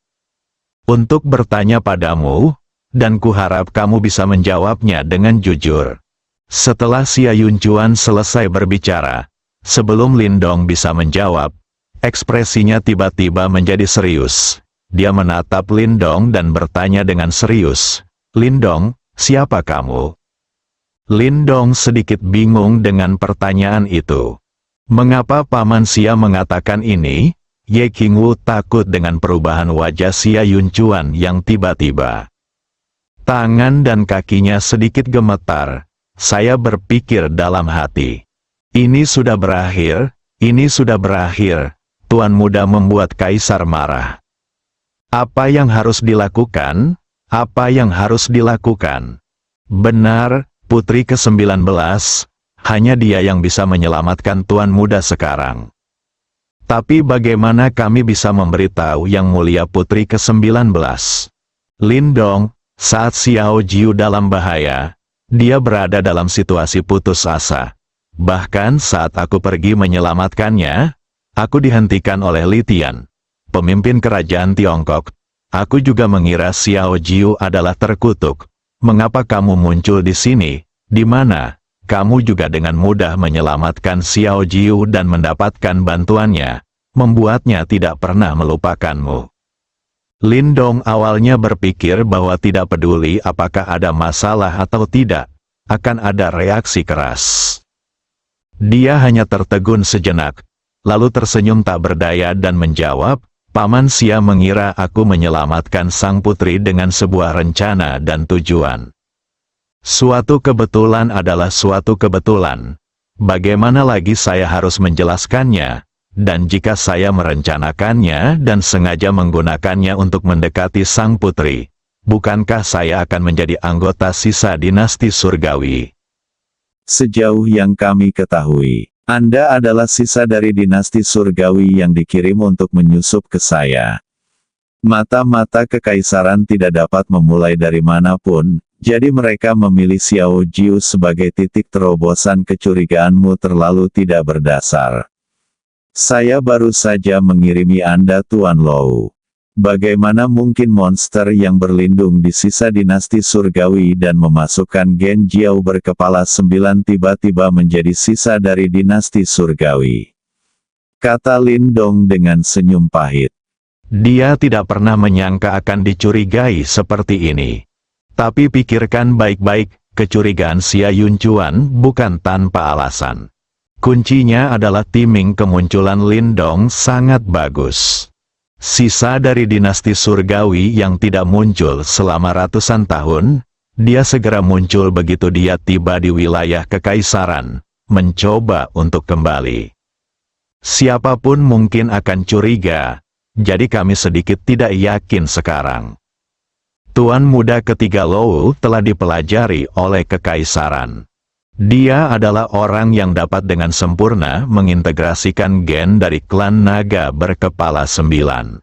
B: untuk bertanya padamu, dan kuharap kamu bisa menjawabnya dengan jujur. Setelah Xia Yunchuan selesai berbicara, sebelum Lindong bisa menjawab, ekspresinya tiba-tiba menjadi serius. Dia menatap Lindong dan bertanya dengan serius, "Lindong, siapa kamu?" Lindong sedikit bingung dengan pertanyaan itu. Mengapa Paman Xia mengatakan ini? Ye Qingwu takut dengan perubahan wajah Xia Yunchuan yang tiba-tiba. Tangan dan kakinya sedikit gemetar. Saya berpikir dalam hati, ini sudah berakhir, ini sudah berakhir. Tuan muda membuat kaisar marah. Apa yang harus dilakukan? Apa yang harus dilakukan? Benar, putri ke-19, hanya dia yang bisa menyelamatkan tuan muda sekarang. Tapi bagaimana kami bisa memberitahu Yang Mulia Putri ke-19? Lindong, saat Xiao Jiu dalam bahaya, dia berada dalam situasi putus asa. Bahkan saat aku pergi menyelamatkannya, aku dihentikan oleh Li Tian, pemimpin kerajaan Tiongkok. Aku juga mengira Xiao Jiu adalah terkutuk. Mengapa kamu muncul di sini, di mana kamu juga dengan mudah menyelamatkan Xiao Jiu dan mendapatkan bantuannya, membuatnya tidak pernah melupakanmu? Lindong awalnya berpikir bahwa tidak peduli apakah ada masalah atau tidak, akan ada reaksi keras. Dia hanya tertegun sejenak, lalu tersenyum tak berdaya dan menjawab, Paman Xia mengira aku menyelamatkan sang putri dengan sebuah rencana dan tujuan. Suatu kebetulan adalah suatu kebetulan. Bagaimana lagi saya harus menjelaskannya? Dan jika saya merencanakannya dan sengaja menggunakannya untuk mendekati sang putri, bukankah saya akan menjadi anggota sisa dinasti surgawi?
C: Sejauh yang kami ketahui, Anda adalah sisa dari dinasti surgawi yang dikirim untuk menyusup ke saya. Mata-mata kekaisaran tidak dapat memulai dari manapun, jadi mereka memilih Xiao Jiu sebagai titik terobosan. Kecurigaanmu terlalu tidak berdasar. Saya baru saja mengirimi Anda Tuan Lou. Bagaimana mungkin monster yang berlindung di sisa dinasti surgawi dan memasukkan Gen Jiao berkepala 9 tiba-tiba menjadi sisa dari dinasti surgawi? Kata Lindong dengan senyum pahit.
B: Dia tidak pernah menyangka akan dicurigai seperti ini. Tapi pikirkan baik-baik, kecurigaan Xia Yunchuan bukan tanpa alasan. Kuncinya adalah timing kemunculan Lindong sangat bagus. Sisa dari dinasti surgawi yang tidak muncul selama ratusan tahun, dia segera muncul begitu dia tiba di wilayah kekaisaran, mencoba untuk kembali. Siapapun mungkin akan curiga, jadi kami sedikit tidak yakin sekarang. Tuan muda ketiga Lou telah dipelajari oleh kekaisaran. Dia adalah orang yang dapat dengan sempurna mengintegrasikan gen dari klan naga berkepala 9.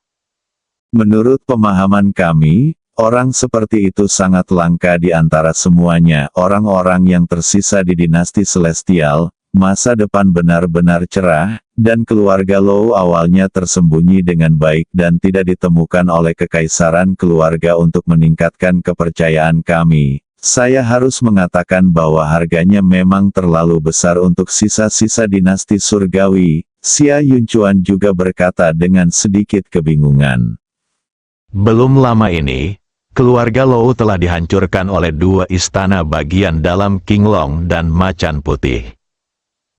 C: Menurut pemahaman kami, orang seperti itu sangat langka di antara semuanya orang-orang yang tersisa di dinasti Celestial. Masa depan benar-benar cerah, dan keluarga Lou awalnya tersembunyi dengan baik dan tidak ditemukan oleh kekaisaran keluarga. Untuk meningkatkan kepercayaan kami, saya harus mengatakan bahwa harganya memang terlalu besar untuk sisa-sisa dinasti surgawi. Xia Yunchuan juga berkata dengan sedikit kebingungan.
B: Belum lama ini, keluarga Lou telah dihancurkan oleh 2 istana bagian dalam Qinglong dan Macan Putih.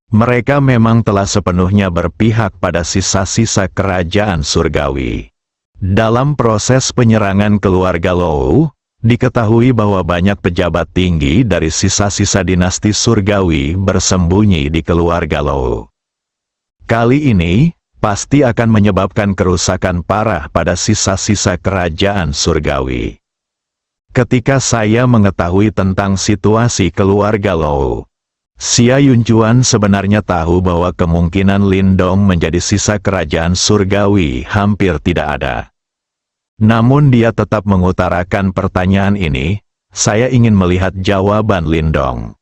B: Mereka memang telah sepenuhnya berpihak pada sisa-sisa kerajaan surgawi. Dalam proses penyerangan keluarga Lou, diketahui bahwa banyak pejabat tinggi dari sisa-sisa dinasti surgawi bersembunyi di keluarga Lou. Kali ini, pasti akan menyebabkan kerusakan parah pada sisa-sisa kerajaan surgawi. Ketika saya mengetahui tentang situasi keluarga Lou, Xia Yunjuan sebenarnya tahu bahwa kemungkinan Lindong menjadi sisa kerajaan surgawi hampir tidak ada. Namun dia tetap mengutarakan pertanyaan ini, saya ingin melihat jawaban Lindong.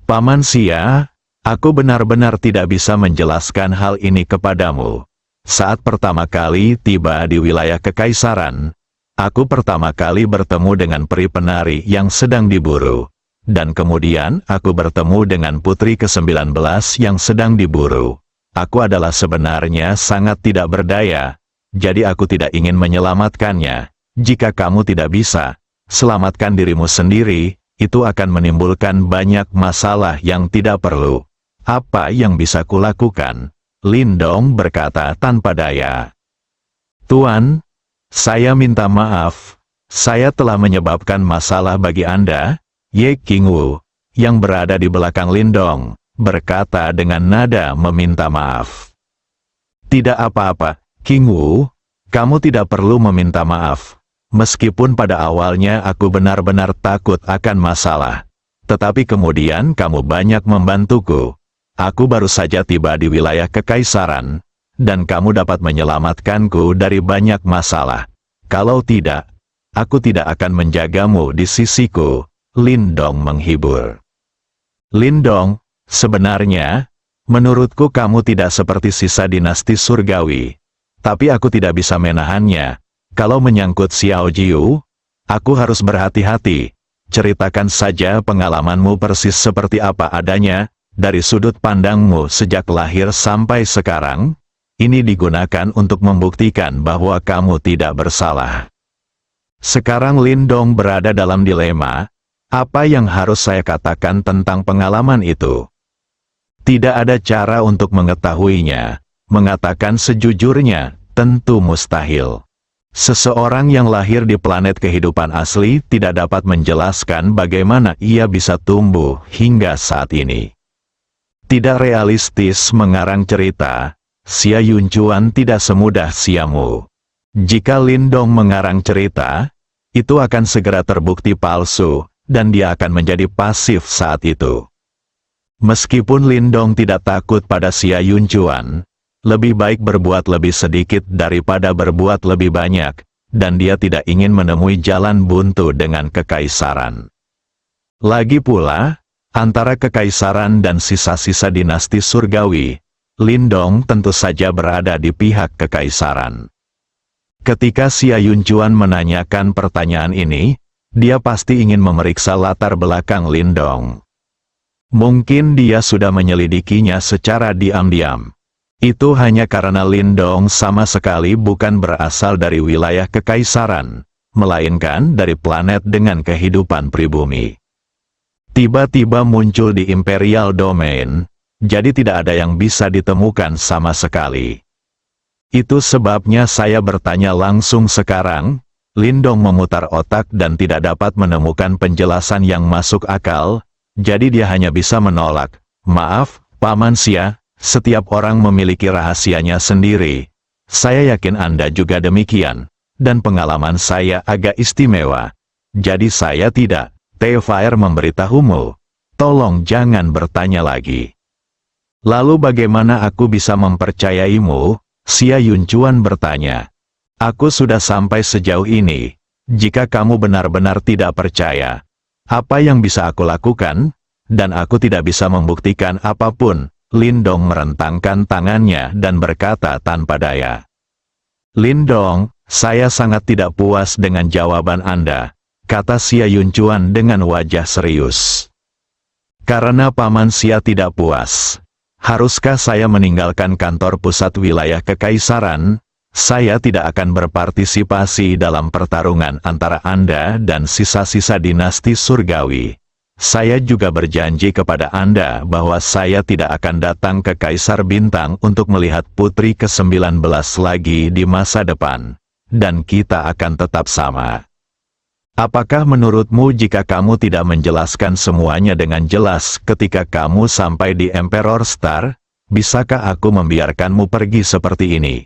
B: Paman Xia, aku benar-benar tidak bisa menjelaskan hal ini kepadamu. Saat pertama kali tiba di wilayah kekaisaran, aku pertama kali bertemu dengan peri penari yang sedang diburu. Dan kemudian aku bertemu dengan putri ke-19 yang sedang diburu. Aku adalah sebenarnya sangat tidak berdaya, jadi aku tidak ingin menyelamatkannya. Jika kamu tidak bisa, selamatkan dirimu sendiri, itu akan menimbulkan banyak masalah yang tidak perlu. Apa yang bisa kulakukan? Lindong berkata tanpa daya. Tuan, saya minta maaf, saya telah menyebabkan masalah bagi Anda. Ye Qingwu, yang berada di belakang Lindong, berkata dengan nada meminta maaf. Tidak apa-apa, Qingwu, kamu tidak perlu meminta maaf. Meskipun pada awalnya aku benar-benar takut akan masalah. Tetapi kemudian kamu banyak membantuku. Aku baru saja tiba di wilayah kekaisaran, dan kamu dapat menyelamatkanku dari banyak masalah. Kalau tidak, aku tidak akan menjagamu di sisiku. Lindong menghibur. Lindong, sebenarnya, menurutku kamu tidak seperti sisa dinasti surgawi. Tapi aku tidak bisa menahannya. Kalau menyangkut Xiao Jiu, aku harus berhati-hati. Ceritakan saja pengalamanmu persis seperti apa adanya, dari sudut pandangmu sejak lahir sampai sekarang. Ini digunakan untuk membuktikan bahwa kamu tidak bersalah. Sekarang Lindong berada dalam dilema. Apa yang harus saya katakan tentang pengalaman itu? Tidak ada cara untuk mengetahuinya. Mengatakan sejujurnya, tentu mustahil. Seseorang yang lahir di planet kehidupan asli tidak dapat menjelaskan bagaimana ia bisa tumbuh hingga saat ini. Tidak realistis mengarang cerita, Xia Yunjuan tidak semudah Xiamu. Jika Lindong mengarang cerita, itu akan segera terbukti palsu, dan dia akan menjadi pasif saat itu. Meskipun Lindong tidak takut pada Xia Yunjuan, lebih baik berbuat lebih sedikit daripada berbuat lebih banyak, dan dia tidak ingin menemui jalan buntu dengan kekaisaran. Lagi pula, antara kekaisaran dan sisa-sisa dinasti surgawi, Lindong tentu saja berada di pihak kekaisaran. Ketika Xia Yunjuan menanyakan pertanyaan ini, dia pasti ingin memeriksa latar belakang Lindong. Mungkin dia sudah menyelidikinya secara diam-diam. Itu hanya karena Lindong sama sekali bukan berasal dari wilayah kekaisaran, melainkan dari planet dengan kehidupan pribumi. Tiba-tiba muncul di Imperial Domain, jadi tidak ada yang bisa ditemukan sama sekali. Itu sebabnya saya bertanya langsung sekarang. Lindong memutar otak dan tidak dapat menemukan penjelasan yang masuk akal, jadi dia hanya bisa menolak. Maaf, Paman Xia, setiap orang memiliki rahasianya sendiri. Saya yakin Anda juga demikian, dan pengalaman saya agak istimewa. Jadi saya tidak. Teofair memberitahumu. Tolong jangan bertanya lagi. Lalu bagaimana aku bisa mempercayaimu? Xia Yunjuan bertanya. Aku sudah sampai sejauh ini. Jika kamu benar-benar tidak percaya, apa yang bisa aku lakukan? Dan aku tidak bisa membuktikan apapun. Lindong merentangkan tangannya dan berkata tanpa daya. Lindong, saya sangat tidak puas dengan jawaban Anda, kata Xia Yunjuan dengan wajah serius. Karena Paman Xia tidak puas, haruskah saya meninggalkan kantor pusat wilayah kekaisaran? Saya tidak akan berpartisipasi dalam pertarungan antara Anda dan sisa-sisa dinasti surgawi. Saya juga berjanji kepada Anda bahwa saya tidak akan datang ke Kaisar Bintang untuk melihat putri ke-19 lagi di masa depan. Dan kita akan tetap sama. Apakah menurutmu jika kamu tidak menjelaskan semuanya dengan jelas ketika kamu sampai di Emperor Star, bisakah aku membiarkanmu pergi seperti ini?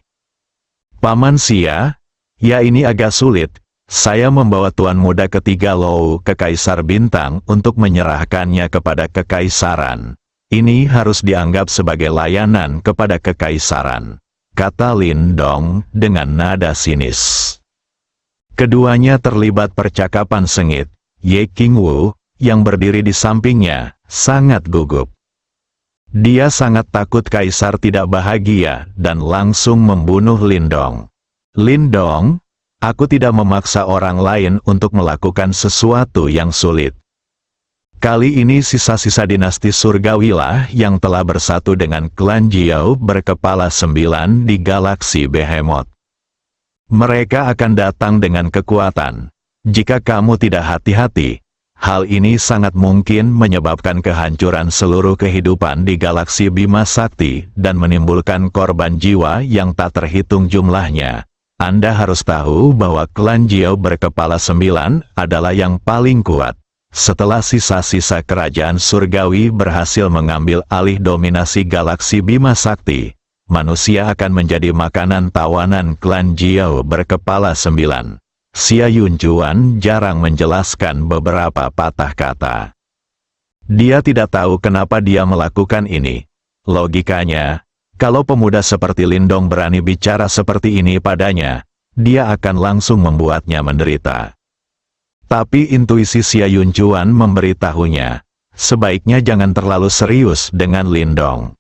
B: Paman Xia, ya ini agak sulit, Saya membawa Tuan Muda ketiga Lou ke Kaisar Bintang untuk menyerahkannya kepada Kekaisaran. Ini harus dianggap sebagai layanan kepada Kekaisaran, kata Lindong dengan nada sinis. Keduanya terlibat percakapan sengit. Ye Qingwu, yang berdiri di sampingnya, sangat gugup. Dia sangat takut Kaisar tidak bahagia dan langsung membunuh Lindong. Lindong, aku tidak memaksa orang lain untuk melakukan sesuatu yang sulit. Kali ini sisa-sisa dinasti surgawilah yang telah bersatu dengan klan Jiao berkepala 9 di galaksi Behemoth. Mereka akan datang dengan kekuatan. Jika kamu tidak hati-hati, hal ini sangat mungkin menyebabkan kehancuran seluruh kehidupan di galaksi Bima Sakti dan menimbulkan korban jiwa yang tak terhitung jumlahnya. Anda harus tahu bahwa klan Jiao berkepala 9 adalah yang paling kuat. Setelah sisa-sisa kerajaan surgawi berhasil mengambil alih dominasi galaksi Bima Sakti, manusia akan menjadi makanan tawanan klan Jiao berkepala 9. Xia Yunjuan jarang menjelaskan beberapa patah kata. Dia tidak tahu kenapa dia melakukan ini. Logikanya, kalau pemuda seperti Lindong berani bicara seperti ini padanya, dia akan langsung membuatnya menderita. Tapi intuisi Xia Yunjuan memberitahunya, sebaiknya jangan terlalu serius dengan Lindong.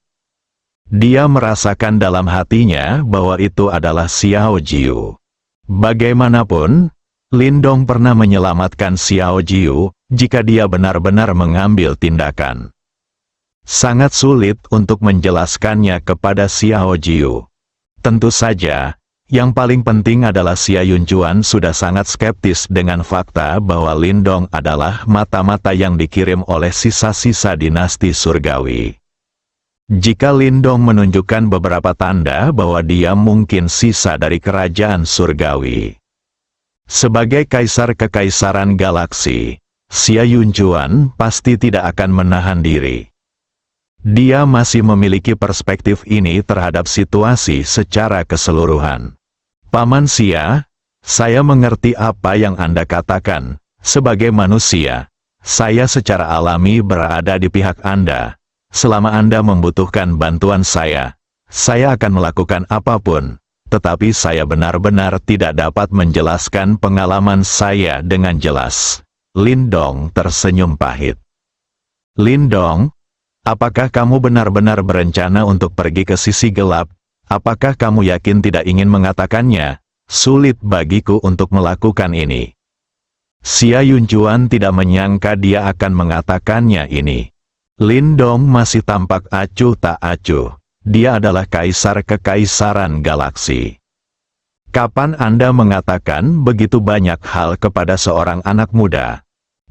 B: Dia merasakan dalam hatinya bahwa itu adalah Xiao Jiu. Bagaimanapun, Lindong pernah menyelamatkan Xiao Jiu jika dia benar-benar mengambil tindakan. Sangat sulit untuk menjelaskannya kepada Xiao Jiu. Tentu saja, yang paling penting adalah Xia Yunjuan sudah sangat skeptis dengan fakta bahwa Lindong adalah mata-mata yang dikirim oleh sisa-sisa dinasti surgawi. Jika Lindong menunjukkan beberapa tanda bahwa dia mungkin sisa dari kerajaan surgawi. Sebagai kaisar kekaisaran galaksi, Xia Yunjuan pasti tidak akan menahan diri. Dia masih memiliki perspektif ini terhadap situasi secara keseluruhan. Paman Xia, saya mengerti apa yang Anda katakan. Sebagai manusia, saya secara alami berada di pihak Anda. Selama Anda membutuhkan bantuan saya akan melakukan apapun. Tetapi saya benar-benar tidak dapat menjelaskan pengalaman saya dengan jelas. Lindong tersenyum pahit. Lindong, apakah kamu benar-benar berencana untuk pergi ke sisi gelap? Apakah kamu yakin tidak ingin mengatakannya? Sulit bagiku untuk melakukan ini. Xia Yunjuan tidak menyangka dia akan mengatakannya ini. Lindong masih tampak acuh tak acuh. Dia adalah kaisar kekaisaran galaksi. Kapan Anda mengatakan begitu banyak hal kepada seorang anak muda?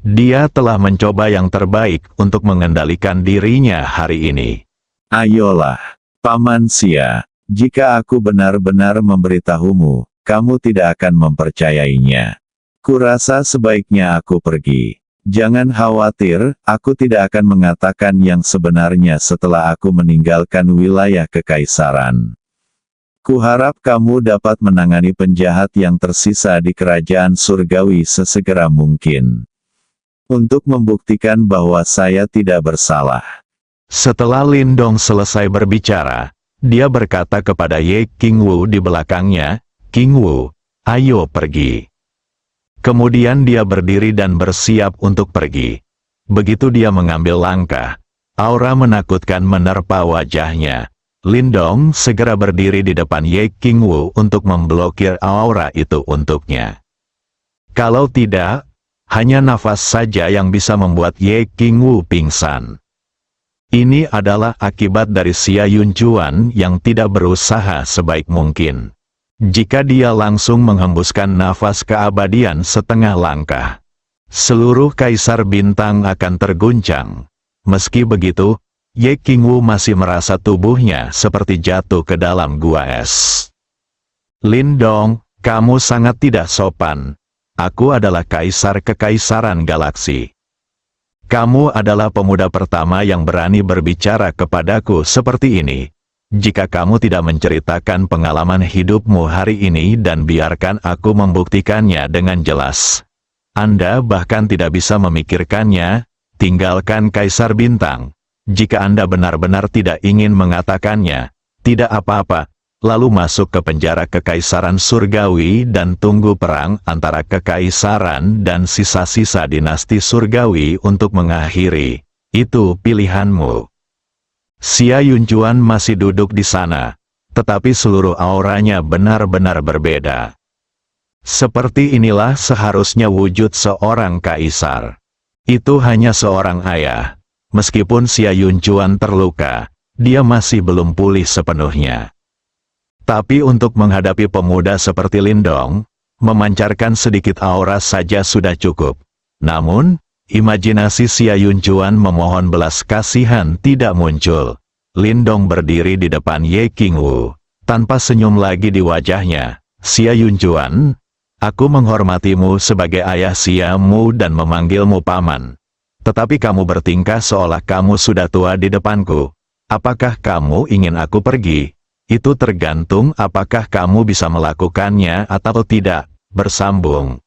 B: Dia telah mencoba yang terbaik untuk mengendalikan dirinya hari ini.
C: Ayolah, Paman Xia, jika aku benar-benar memberitahumu, kamu tidak akan mempercayainya. Kurasa sebaiknya aku pergi. Jangan khawatir, aku tidak akan mengatakan yang sebenarnya setelah aku meninggalkan wilayah kekaisaran. Kuharap kamu dapat menangani penjahat yang tersisa di kerajaan surgawi sesegera mungkin. Untuk membuktikan bahwa saya tidak bersalah.
B: Setelah Lindong selesai berbicara, dia berkata kepada Ye Qingwu di belakangnya, "Qingwu, ayo pergi." Kemudian dia berdiri dan bersiap untuk pergi. Begitu dia mengambil langkah, aura menakutkan menerpa wajahnya. Lindong segera berdiri di depan Ye Qingwu untuk memblokir aura itu untuknya. Kalau tidak, hanya nafas saja yang bisa membuat Ye Qingwu pingsan. Ini adalah akibat dari Xia Yunjuan yang tidak berusaha sebaik mungkin. Jika dia langsung menghembuskan nafas keabadian setengah langkah, seluruh kaisar bintang akan terguncang. Meski begitu, Ye Qingwu masih merasa tubuhnya seperti jatuh ke dalam gua es. Lindong, kamu sangat tidak sopan. Aku adalah kaisar kekaisaran galaksi. Kamu adalah pemuda pertama yang berani berbicara kepadaku seperti ini. Jika kamu tidak menceritakan pengalaman hidupmu hari ini dan biarkan aku membuktikannya dengan jelas. Anda bahkan tidak bisa memikirkannya, tinggalkan Kaisar Bintang. Jika Anda benar-benar tidak ingin mengatakannya, tidak apa-apa, lalu masuk ke penjara Kekaisaran Surgawi dan tunggu perang antara Kekaisaran dan sisa-sisa dinasti Surgawi untuk mengakhiri. Itu pilihanmu. Xia Yunjuan masih duduk di sana, tetapi seluruh auranya benar-benar berbeda. Seperti inilah seharusnya wujud seorang kaisar. Itu hanya seorang ayah. Meskipun Xia Yunjuan terluka, dia masih belum pulih sepenuhnya. Tapi untuk menghadapi pemuda seperti Lindong, memancarkan sedikit aura saja sudah cukup. Namun, imajinasi Xia Yunjuan memohon belas kasihan tidak muncul. Lindong berdiri di depan Ye Qingwu, tanpa senyum lagi di wajahnya. Xia Yunjuan, aku menghormatimu sebagai ayah Xiamu dan memanggilmu paman. Tetapi kamu bertingkah seolah kamu sudah tua di depanku. Apakah kamu ingin aku pergi? Itu tergantung apakah kamu bisa melakukannya atau tidak. Bersambung.